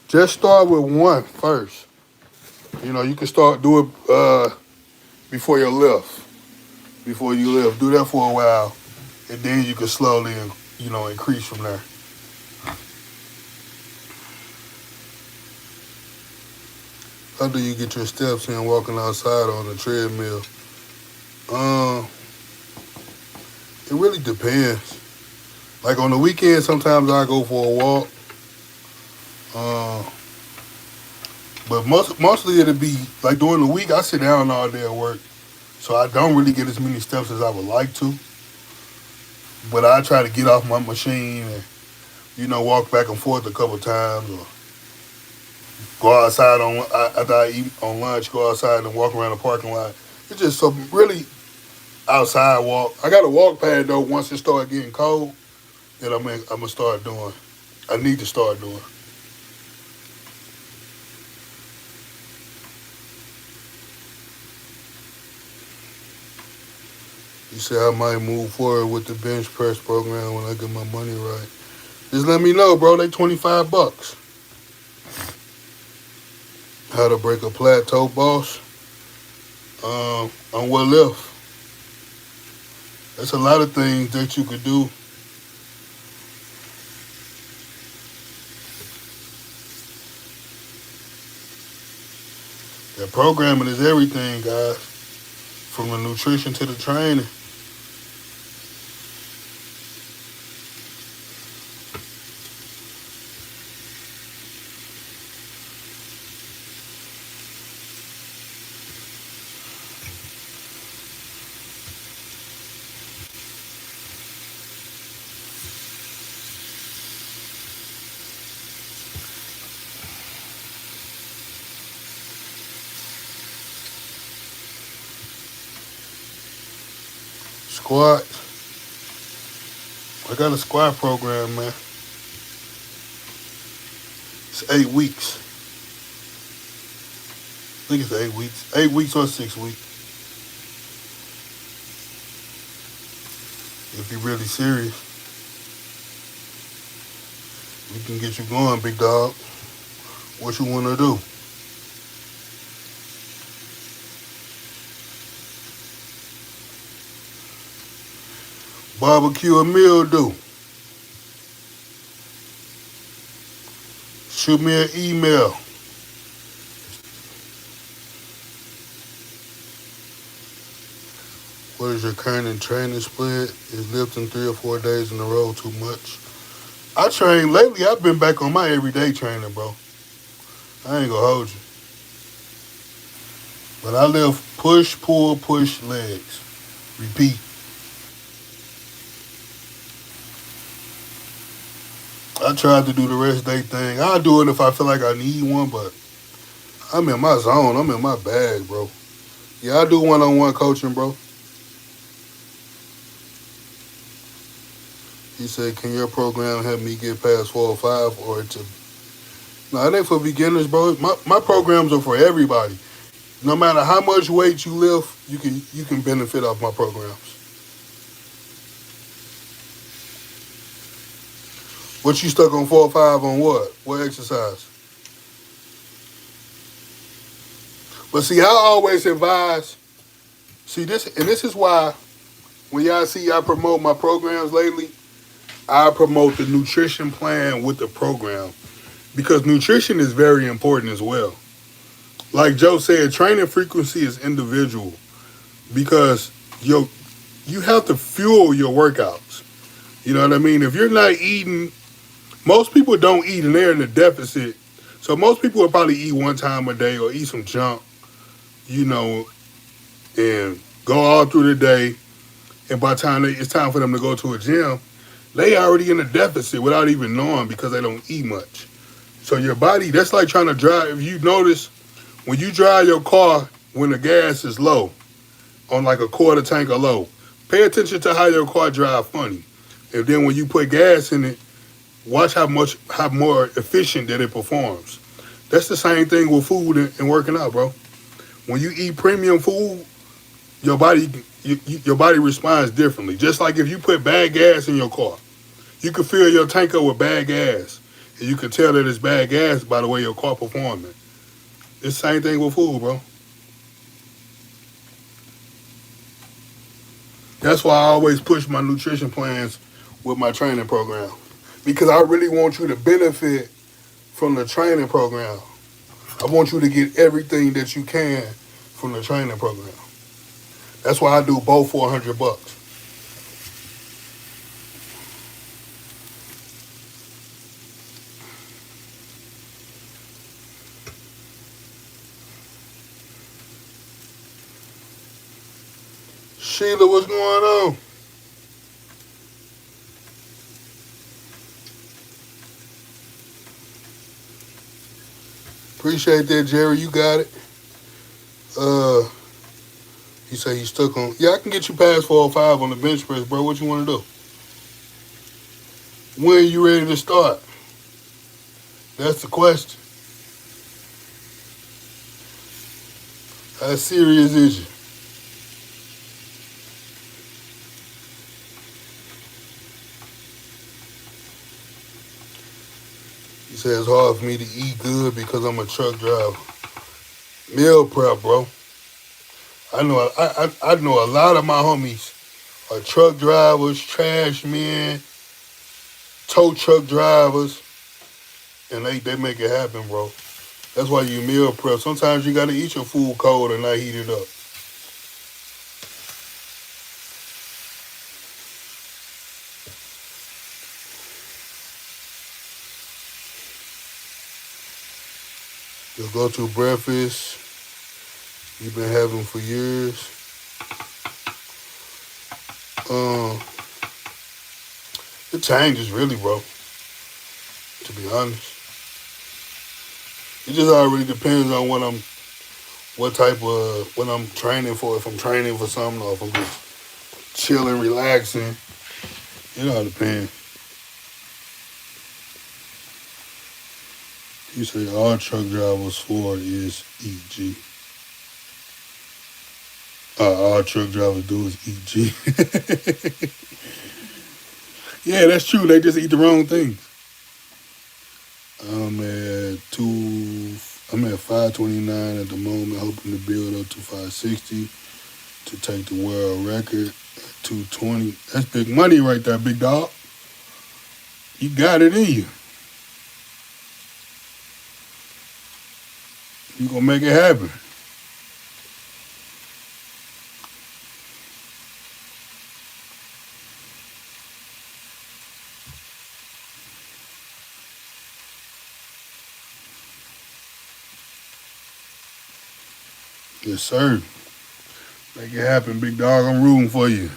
just start with one first. You know, you can start do it before your lift. Before you lift, do that for a while, and then you can slowly, increase from there. How do you get your steps in walking outside on the treadmill? Um, it really depends. Like on the weekend, sometimes I go for a walk. Uh, but mostly it'll be like during the week I sit down all day at work, so I don't really get as many steps as I would like to. But I try to get off my machine and walk back and forth a couple times, or go outside after I eat on lunch. Go outside and walk around the parking lot. It's just some really outside walk. I got a walk pad though. Once it start getting cold, that I'm gonna start doing. I need to start doing. You said I might move forward with the bench press program when I get my money right. Just let me know, bro. They $25. How to break a plateau, boss? On what lift? There's a lot of things that you could do. That programming is everything, guys. From the nutrition to the training. Squats. I got a squat program, man. It's 8 weeks. I think it's 8 weeks. 8 weeks or 6 weeks. If you're really serious. We can get you going, big dog. What you want to do? Barbecue or meal do? Shoot me an email. What is your current and training split? Is lifting 3 or 4 days in a row too much? I train lately. I've been back on my everyday training, bro. I ain't gonna hold you. But I lift push, pull, push, legs. Repeat. I tried to do the rest day thing. I'll do it if I feel like I need one, but I'm in my zone. I'm in my bag, bro. Yeah, I do one-on-one coaching, bro. He said, can your program help me get past 405 or to... No, it ain't for beginners, bro. My programs are for everybody. No matter how much weight you lift, you can benefit off my programs. What you stuck on 405 on what? What exercise? But see, I always advise... See, this is why when y'all see I promote my programs lately, I promote the nutrition plan with the program because nutrition is very important as well. Like Joe said, training frequency is individual because you have to fuel your workouts. You know what I mean? If you're not eating, most people don't eat and they're in a deficit. So most people will probably eat one time a day or eat some junk, you know, and go all through the day. And by the time it's time for them to go to a gym, they already in a deficit without even knowing because they don't eat much. So your body, that's like trying to drive. If you notice, when you drive your car when the gas is low, on like a quarter tank or low, pay attention to how your car drive funny. And then when you put gas in it, watch how more efficient that it performs. That's the same thing with food and working out, bro. When you eat premium food, your body responds differently. Just like if you put bad gas in your car, you can fill your tank up with bad gas, and you can tell that it's bad gas by the way your car performing. It's the same thing with food, bro. That's why I always push my nutrition plans with my training program because I really want you to benefit from the training program. I want you to get everything that you can from the training program. That's why I do both for $100. Sheila, what's going on? Appreciate that, Jerry. You got it. He said he's stuck on. Yeah, I can get you past 405 on the bench press, bro. What you want to do? When are you ready to start? That's the question. How serious is you? He said it's hard for me to eat good because I'm a truck driver. Meal prep, bro. I know a lot of my homies are truck drivers, trash men, tow truck drivers, and they make it happen, bro. That's why you meal prep. Sometimes you gotta eat your food cold and not heat it up. Your go-to breakfast you've been having for years. It changes really, bro. To be honest, it just all really depends on what I'm training for. If I'm training for something or if I'm just chilling, relaxing. It all depends. You say all truck drivers for is EG. All truck drivers do is EG. Yeah, that's true. They just eat the wrong things. I'm at two. I'm at 529 at the moment, hoping to build up to 560 to take the world record at 220. That's big money right there, big dog. You got it in you. You gonna make it happen. Yes, sir. Make it happen, big dog. I'm rooting for you.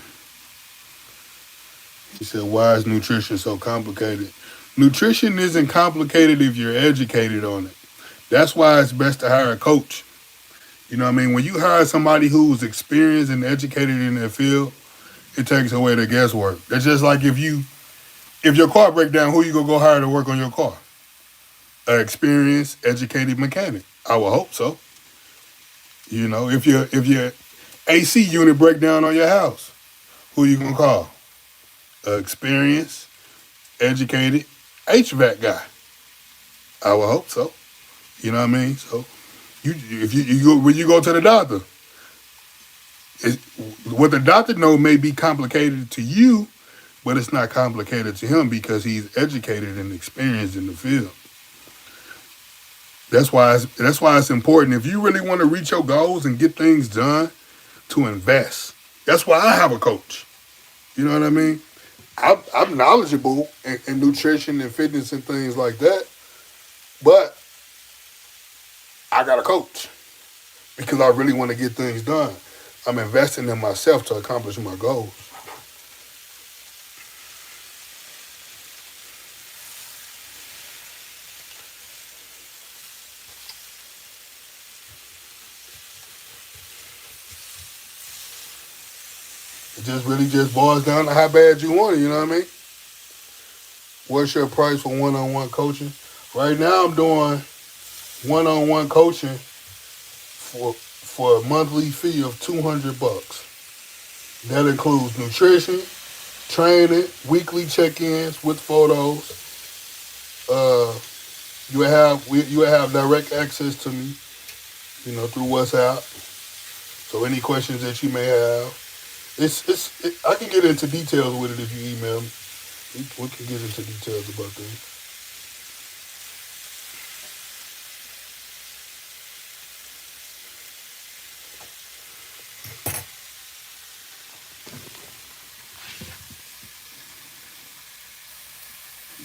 He said, why is nutrition so complicated? Nutrition isn't complicated if you're educated on it. That's why it's best to hire a coach. You know what I mean? When you hire somebody who's experienced and educated in their field, it takes away the guesswork. It's just like if your car break down, who you gonna go hire to work on your car? An experienced, educated mechanic. I would hope so. You know, if your AC unit break down on your house, who you gonna call? An experienced, educated HVAC guy. I would hope so. You know what I mean? So if you go when you go to the doctor, it, what the doctor know may be complicated to you, but it's not complicated to him because he's educated and experienced in the field. That's why it's important. If you really want to reach your goals and get things done, to invest. That's why I have a coach. You know what I mean? I'm knowledgeable in nutrition and fitness and things like that, but I got a coach because I really want to get things done. I'm investing in myself to accomplish my goals. It just really just boils down to how bad you want it. You know what I mean? What's your price for one-on-one coaching? Right now, I'm doing one-on-one coaching for a monthly fee of $200. That includes nutrition, training, weekly check-ins with photos. Uh, you will have direct access to me, through WhatsApp. So any questions that you may have, I can get into details with it if you email me. We can get into details about things.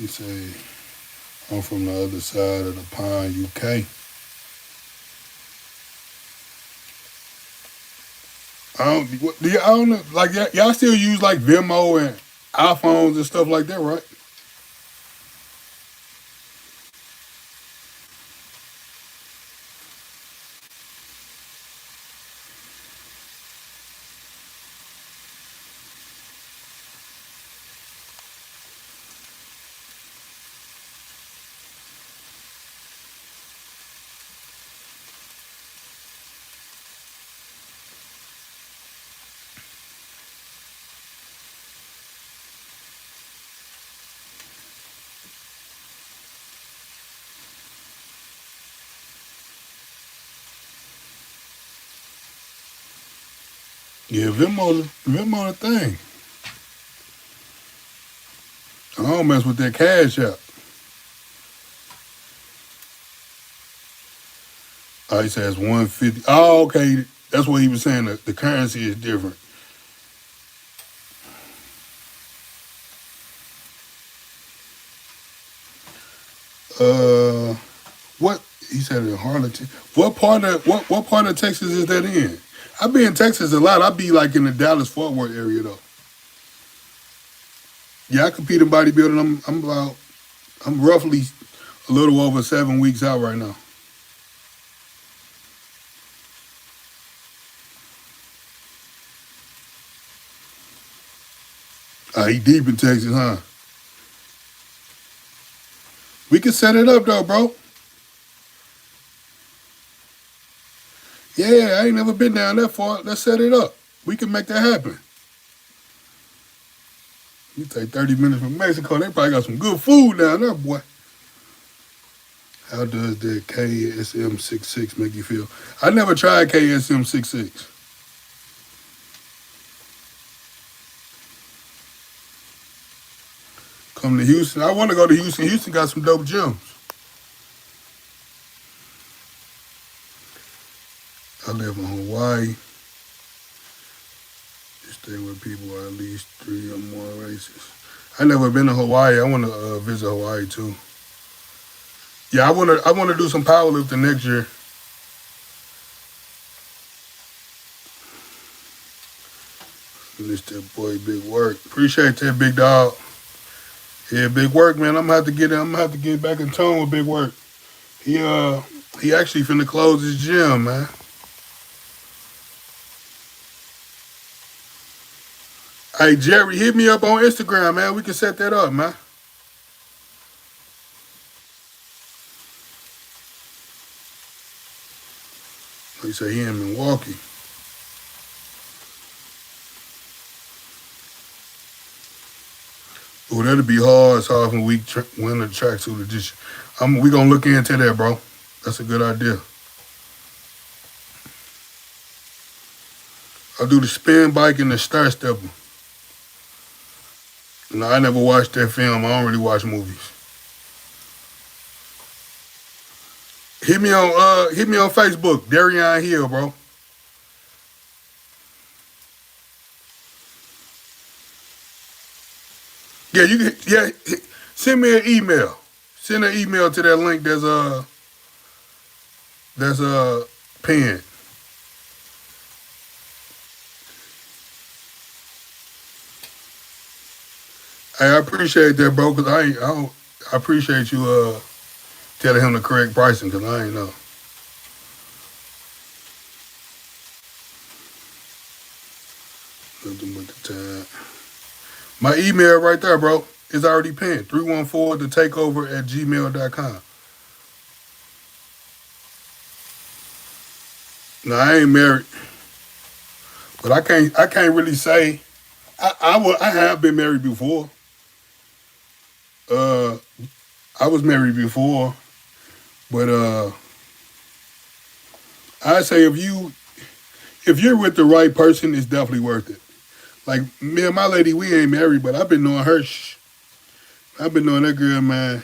You say I'm from the other side of the pond, UK. I don't know. Like y'all still use like Venmo and iPhones and stuff like that, right? Yeah, Venmo the thing. I don't mess with that cash app. Oh, he says 150. Oh, okay. That's what he was saying. The currency is different. Uh, what he said in Harlingen. What part of Texas is that in? I be in Texas a lot. I be like in the Dallas Fort Worth area though. Yeah, I compete in bodybuilding. I'm roughly a little over 7 weeks out right now. He deep in Texas, huh? We can set it up though, bro. Yeah, I ain't never been down that far. Let's set it up. We can make that happen. You take 30 minutes from Mexico. They probably got some good food down there, boy. How does the KSM66 make you feel? I never tried KSM66. Come to Houston. I want to go to Houston. Houston got some dope gyms. I live in Hawaii. Stay with people at least 3 or more races. I never been to Hawaii. I want to visit Hawaii too. Yeah, I want to do some powerlifting next year. This that boy Big Work. Appreciate that, big dog. Yeah, Big Work, man. I'm gonna have to get back in tone with Big Work. He actually finna close his gym, man. Hey Jerry, hit me up on Instagram, man. We can set that up, man. He said he in Milwaukee. Oh, that'd be hard. It's hard when we win the tracksuit edition. We gonna look into that, bro. That's a good idea. I'll do the spin bike and the star stepper. No, I never watched that film. I don't really watch movies. Hit me on Facebook, Darian Hill, bro. Yeah, you can. Yeah, send me an email. Send an email to that link. That's pinned. Hey, I appreciate that, bro. Cause I appreciate you telling him the correct pricing. Cause I ain't know. Nothing but the time. My email right there, bro, is already pinned. 314 the takeover at gmail.com. No, I ain't married, but I can't really say I have been married before. Uh, I was married before, but I say if you're with the right person, it's definitely worth it. Like me and my lady, we ain't married, but I've been knowing her. I've been knowing that girl, man.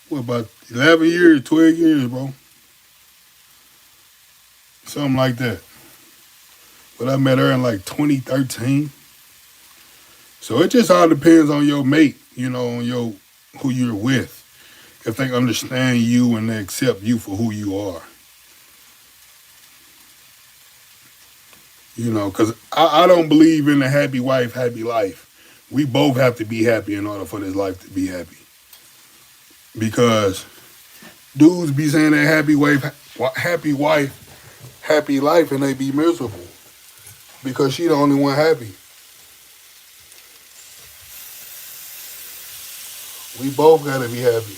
What about 11 years, 12 years, bro? Something like that. But I met her in like 2013. So it just all depends on your mate, on your who you're with. If they understand you and they accept you for who you are. Because I don't believe in a happy wife, happy life. We both have to be happy in order for this life to be happy. Because dudes be saying that happy wife, happy life, and they be miserable because she the only one happy. We both gotta be happy.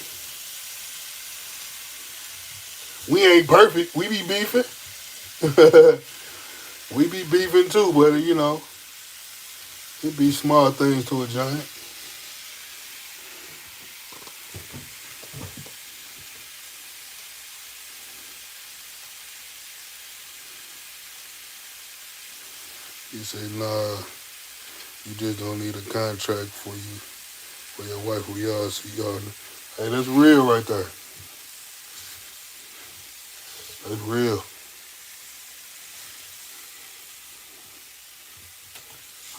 We ain't perfect. We be beefing. We be beefing too, but it be small things to a giant. You say, nah, you just don't need a contract for your wife who y'all see y'all. Hey, that's real right there. That's real.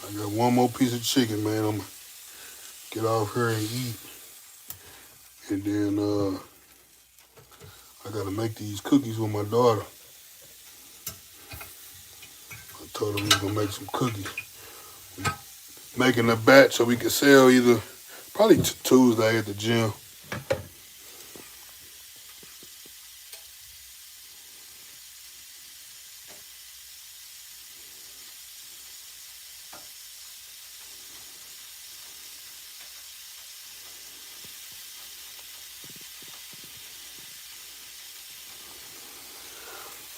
I got one more piece of chicken, man. I'm gonna get off here and eat. And then I gotta make these cookies with my daughter. I told her we was gonna make some cookies. Making a batch so we can sell either probably Tuesday at the gym.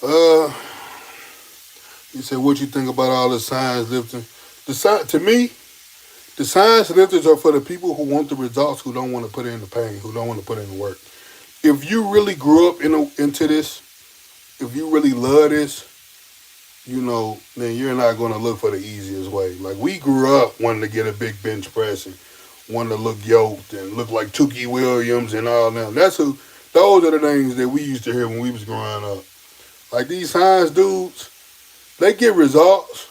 Uh, you said what you think about all the science lifting? To me, the science lifters are for the people who want the results, who don't want to put in the pain, who don't want to put in the work. if you really grew up into this, if you really love this, then you're not going to look for the easiest way. Like we grew up wanting to get a big bench press and wanting to look yoked and look like Tukey Williams and all that. Those are the things that we used to hear when we was growing up. Like these science dudes, they get results,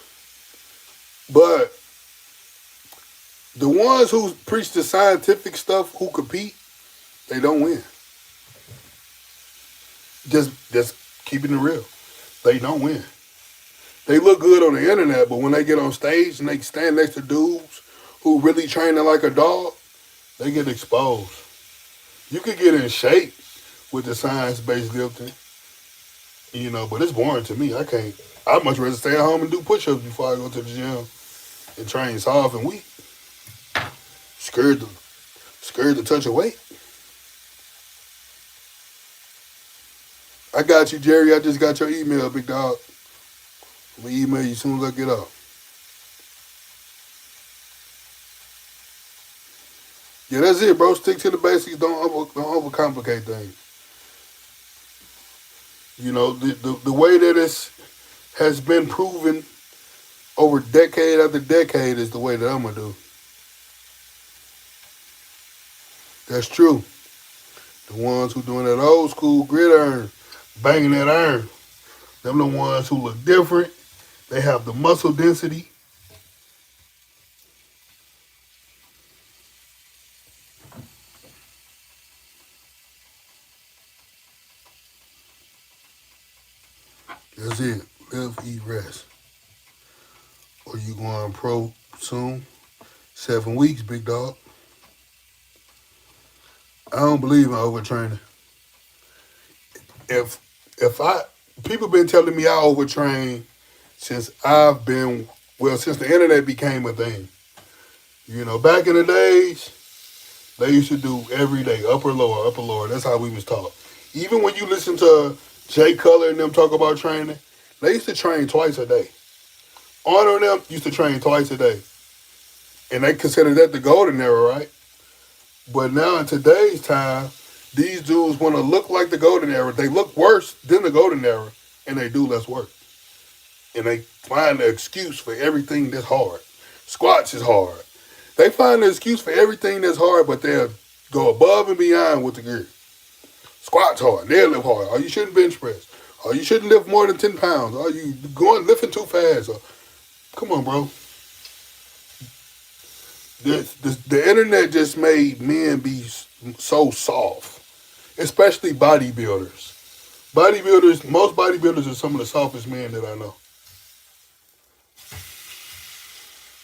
but the ones who preach the scientific stuff, who compete, they don't win. Just keeping it real. They don't win. They look good on the internet, but when they get on stage and they stand next to dudes who really training like a dog, they get exposed. You could get in shape with the science-based lifting, but it's boring to me. I can't. I'd much rather stay at home and do push-ups before I go to the gym and train soft and weak. Scared to touch a weight. I got you, Jerry. I just got your email, big dog. I'm going to email you as soon as I get up. Yeah, that's it, bro. Stick to the basics. Don't overcomplicate things. The way that it has been proven over decade after decade is the way that I'm going to do. That's true. The ones who doing that old school gridiron, banging that iron, them the ones who look different. They have the muscle density. That's it. Live, eat, rest. Or you going pro soon? 7 weeks, big dog. I don't believe in overtraining. If I people been telling me I overtrain since since the internet became a thing. Back in the days, they used to do every day, upper lower, upper lower. That's how we was taught. Even when you listen to Jay Cutler and them talk about training, they used to train twice a day. Arnold and them used to train twice a day. And they consider that the golden era, right? But now in today's time, these dudes want to look like the golden era. They look worse than the golden era, and they do less work. And they find an excuse for everything that's hard. Squats is hard. They find an excuse for everything that's hard, but they'll go above and beyond with the gear. Squats hard. They'll lift hard. Or you shouldn't bench press. Or you shouldn't lift more than 10 pounds. Or you lifting too fast. Or, come on, bro. The internet just made men be so soft, especially bodybuilders. Most bodybuilders are some of the softest men that I know.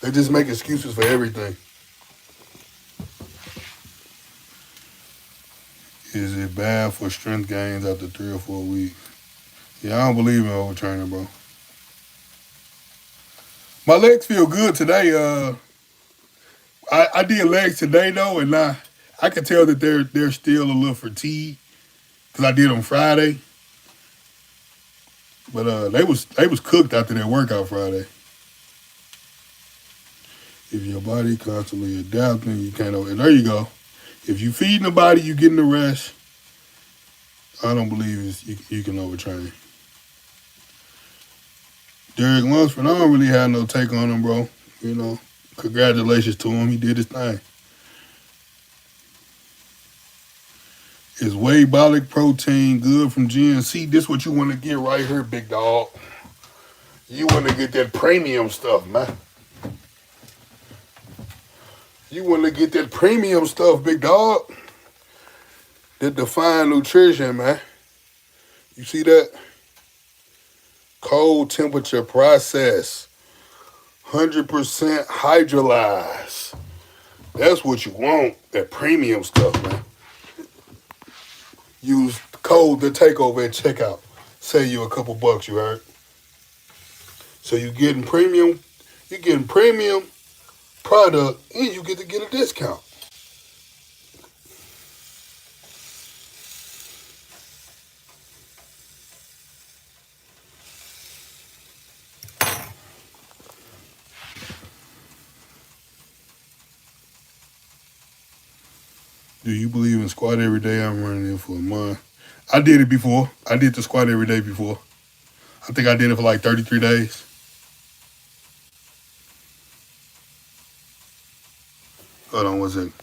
They just make excuses for everything. Is it bad for strength gains after 3 or 4 weeks? Yeah, I don't believe in overtraining, bro. My legs feel good today. I did legs today though, and I can tell that they're still a little fatigued because I did them Friday. But they was cooked after their workout Friday. If your body constantly adapting, you can't. There you go. If you feeding the body, you getting the rest. I don't believe you can overtrain. Derek Lunsford, I don't really have no take on him, bro. Congratulations to him. He did his thing. Is whey bolic protein good from GNC? This what you want to get right here, big dog. You want to get that premium stuff, man. You want to get that premium stuff, big dog. That Define Nutrition, man. You see that? Cold temperature process. 100% hydrolyzed. That's what you want, that premium stuff, man. Use code the Takeover at checkout. Save you a couple bucks, you heard? So you're getting premium product, and you get to get a discount. Do you believe in squat every day? I'm running it for a month. I did it before. I did the squat every day before. I think I did it for like 33 days. Hold on one second.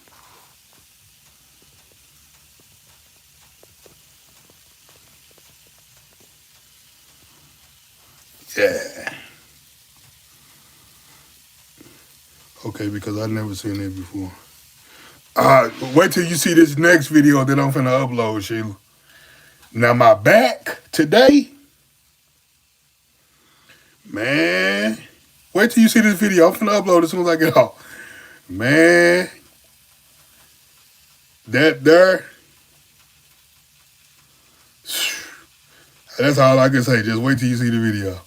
Yeah. Okay, because I never seen it before. Wait till you see this next video that I'm finna upload, Sheila. Now my back today, man. Wait till you see this video. I'm finna upload as soon as I get off. Man, that there, that's all I can say. Just wait till you see the video.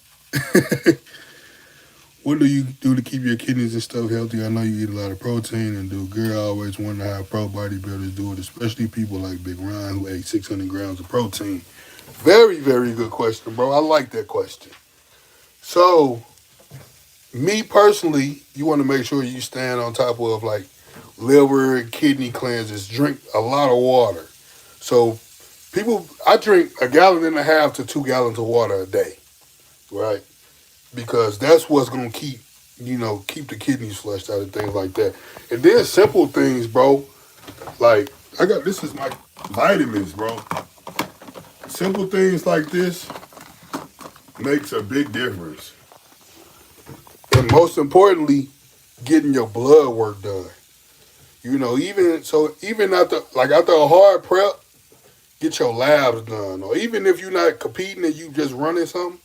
What do you do to keep your kidneys and stuff healthy? I know you eat a lot of protein and do good. I always wonder how pro bodybuilders do it, especially people like Big Ron who ate 600 grams of protein. Very, very good question, bro. I like that question. So, me personally, you want to make sure you stand on top of like liver and kidney cleanses. Drink a lot of water. So, I drink 1.5 to 2 gallons of water a day, right? Because that's what's gonna keep the kidneys flushed out and things like that. And then simple things, bro. Like this is my vitamins, bro. Simple things like this makes a big difference. And most importantly, getting your blood work done. Even after a hard prep, get your labs done. Or even if you're not competing and you just running something,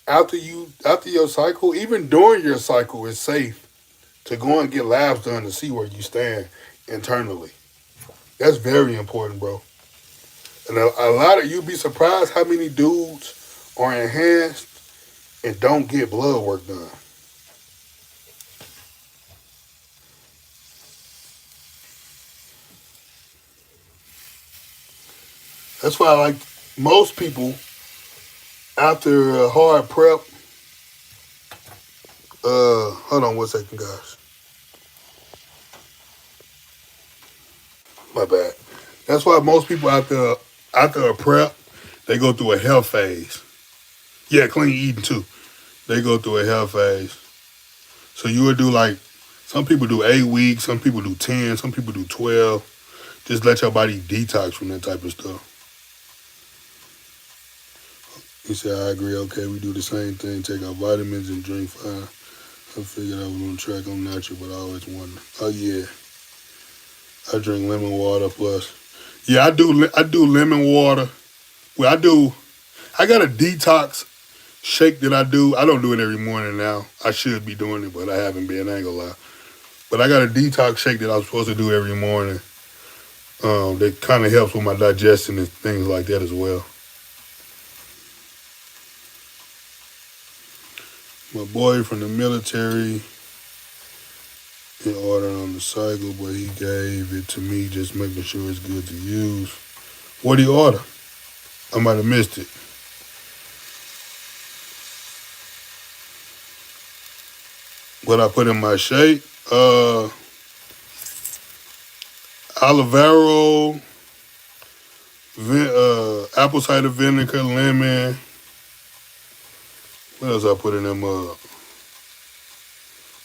after your cycle, even during your cycle, it's safe to go and get labs done to see where you stand internally. That's very important, bro. And a lot of you'd be surprised how many dudes are enhanced and don't get blood work done. That's why I like most people after a hard prep. Hold on one second, guys. My bad. That's why most people after a prep, they go through a health phase. Yeah, clean eating too. They go through a health phase. So you would do like some people do 8 weeks, some people do 10, some people do 12. Just let your body detox from that type of stuff. He said, I agree. Okay, we do the same thing. Take our vitamins and drink fine. I figured I was on track. I'm natural, but I always wonder. Oh yeah, I drink lemon water plus. Yeah, I do lemon water. Well, I got a detox shake that I do. I don't do it every morning now. I should be doing it, but I haven't been. I ain't gonna lie. But I got a detox shake that I'm supposed to do every morning. That kind of helps with my digestion and things like that as well. My boy from the military, he ordered on the cycle, but he gave it to me just making sure it's good to use. What did he order? I might have missed it. What I put in my shake? Olive Vero, apple cider vinegar, lemon. What else I put in them?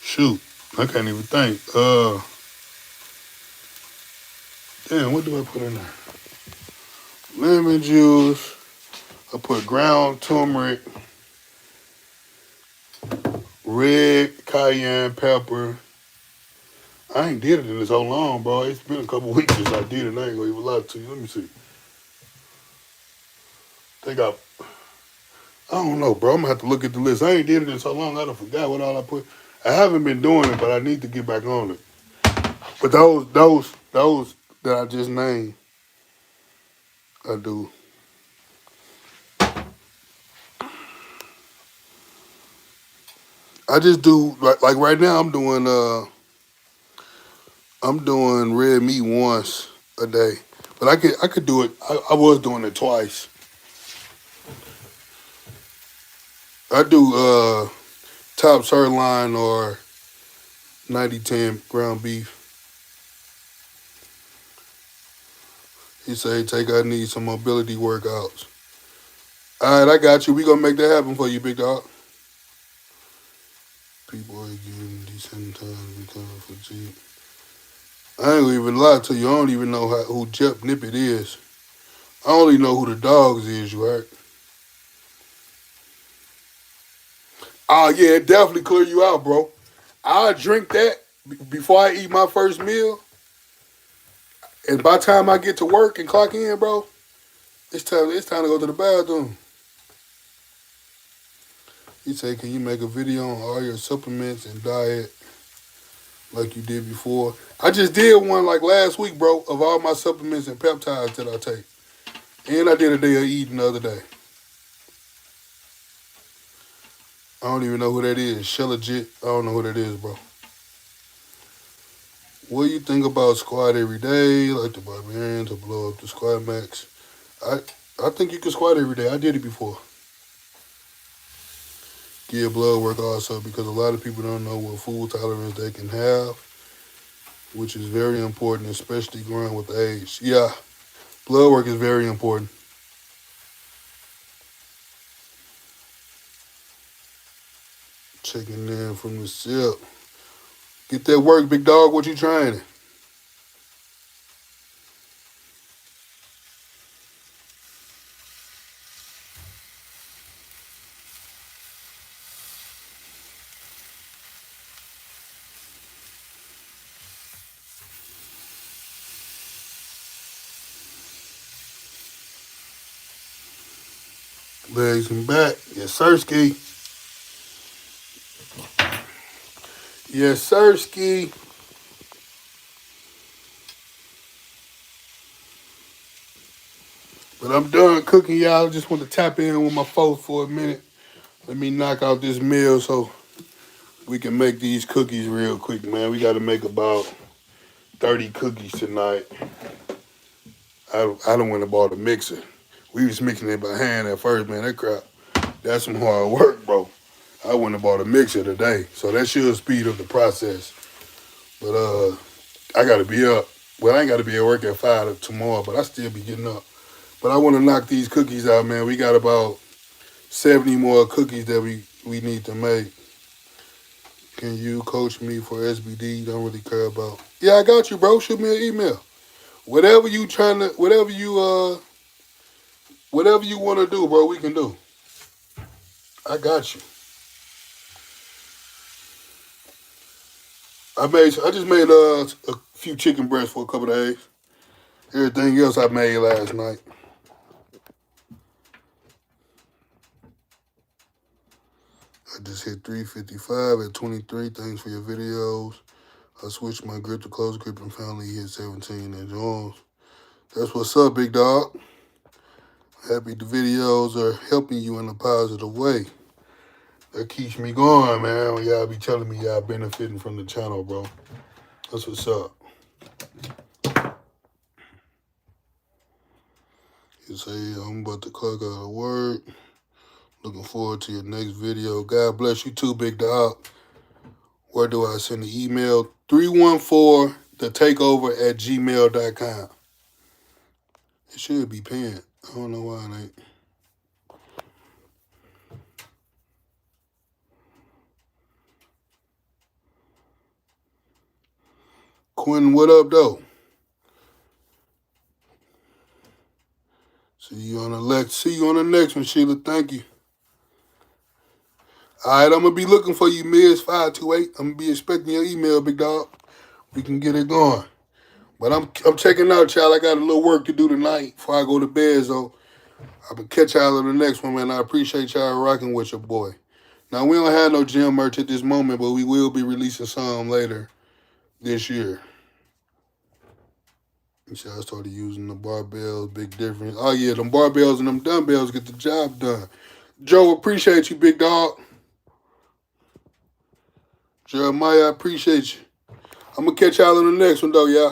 Shoot, I can't even think. Damn, what do I put in there? Lemon juice. I put ground turmeric, red cayenne pepper. I ain't did it in so long, bro. It's been a couple weeks since I did it. I ain't gonna even lie to you. Let me see. I don't know, bro. I'm gonna have to look at the list. I ain't did it in so long. I done forgot what all I put. I haven't been doing it, but I need to get back on it. But those that I just named, I do. I just do like right now. I'm doing red meat once a day, but I could do it. I was doing it twice. I do top sirloin or 90-10 ground beef. He say, Take, I need some mobility workouts. All right, I got you. We gonna make that happen for you, big dog. People are getting desensitized because for Jeep. I ain't even lie to you. I don't even know who Jeff Nippet is. I only know who the dogs is, you heard? Oh, yeah, it definitely clear you out, bro. I'll drink that before I eat my first meal. And by the time I get to work and clock in, bro, it's time to go to the bathroom. He said, can you make a video on all your supplements and diet like you did before? I just did one like last week, bro, of all my supplements and peptides that I take. And I did a day of eating the other day. I don't even know who that is. Shellagit. I don't know who that is, bro. What do you think about squat every day, like the barbarian to blow up the squat max? I think you can squat every day. I did it before. Get blood work also because a lot of people don't know what food tolerance they can have, which is very important, especially growing with age. Yeah, blood work is very important. Checking in from the sip. Get that work, big dog. What you training? Legs and back. Yes, sir, ski. Yes, sir, ski. But I'm done cooking, y'all. Just want to tap in with my folks for a minute. Let me knock out this meal so we can make these cookies real quick, man. We got to make about 30 cookies tonight. I don't want to bought a mixer. We was mixing it by hand at first, man. That crap, that's some hard work, bro. I went and bought a mixer today, so that should speed up the process. But I got to be up. Well, I ain't got to be at work at 5 tomorrow, but I still be getting up. But I want to knock these cookies out, man. We got about 70 more cookies that we need to make. Can you coach me for SBD? Don't really care about. Yeah, I got you, bro. Shoot me an email. Whatever you want to do, bro, we can do. I got you. I just made a few chicken breasts for a couple of days. Everything else I made last night. I just hit 355 at 23. Thanks for your videos. I switched my grip to close grip and finally hit 17 inch arms. That's what's up, big dog. Happy the videos are helping you in a positive way. That keeps me going, man. When y'all be telling me y'all benefiting from the channel, bro. That's what's up. You say, I'm about to clock out of work. Looking forward to your next video. God bless you too, big dog. Where do I send the email? 314thetakeover@gmail.com. It should be pinned. I don't know why it ain't. Quentin, what up, though? See you on the next one, Sheila. Thank you. All right, I'm going to be looking for you, Miz528. I'm going to be expecting your email, big dog. We can get it going. But I'm checking out, y'all. I got a little work to do tonight before I go to bed, so I'm going to catch y'all in the next one, man. I appreciate y'all rocking with your boy. Now, we don't have no gym merch at this moment, but we will be releasing some later this year. See, I started using the barbells, big difference. Oh, yeah, them barbells and them dumbbells get the job done. Joe, appreciate you, big dog. Jeremiah, I appreciate you. I'm going to catch y'all in the next one, though, y'all.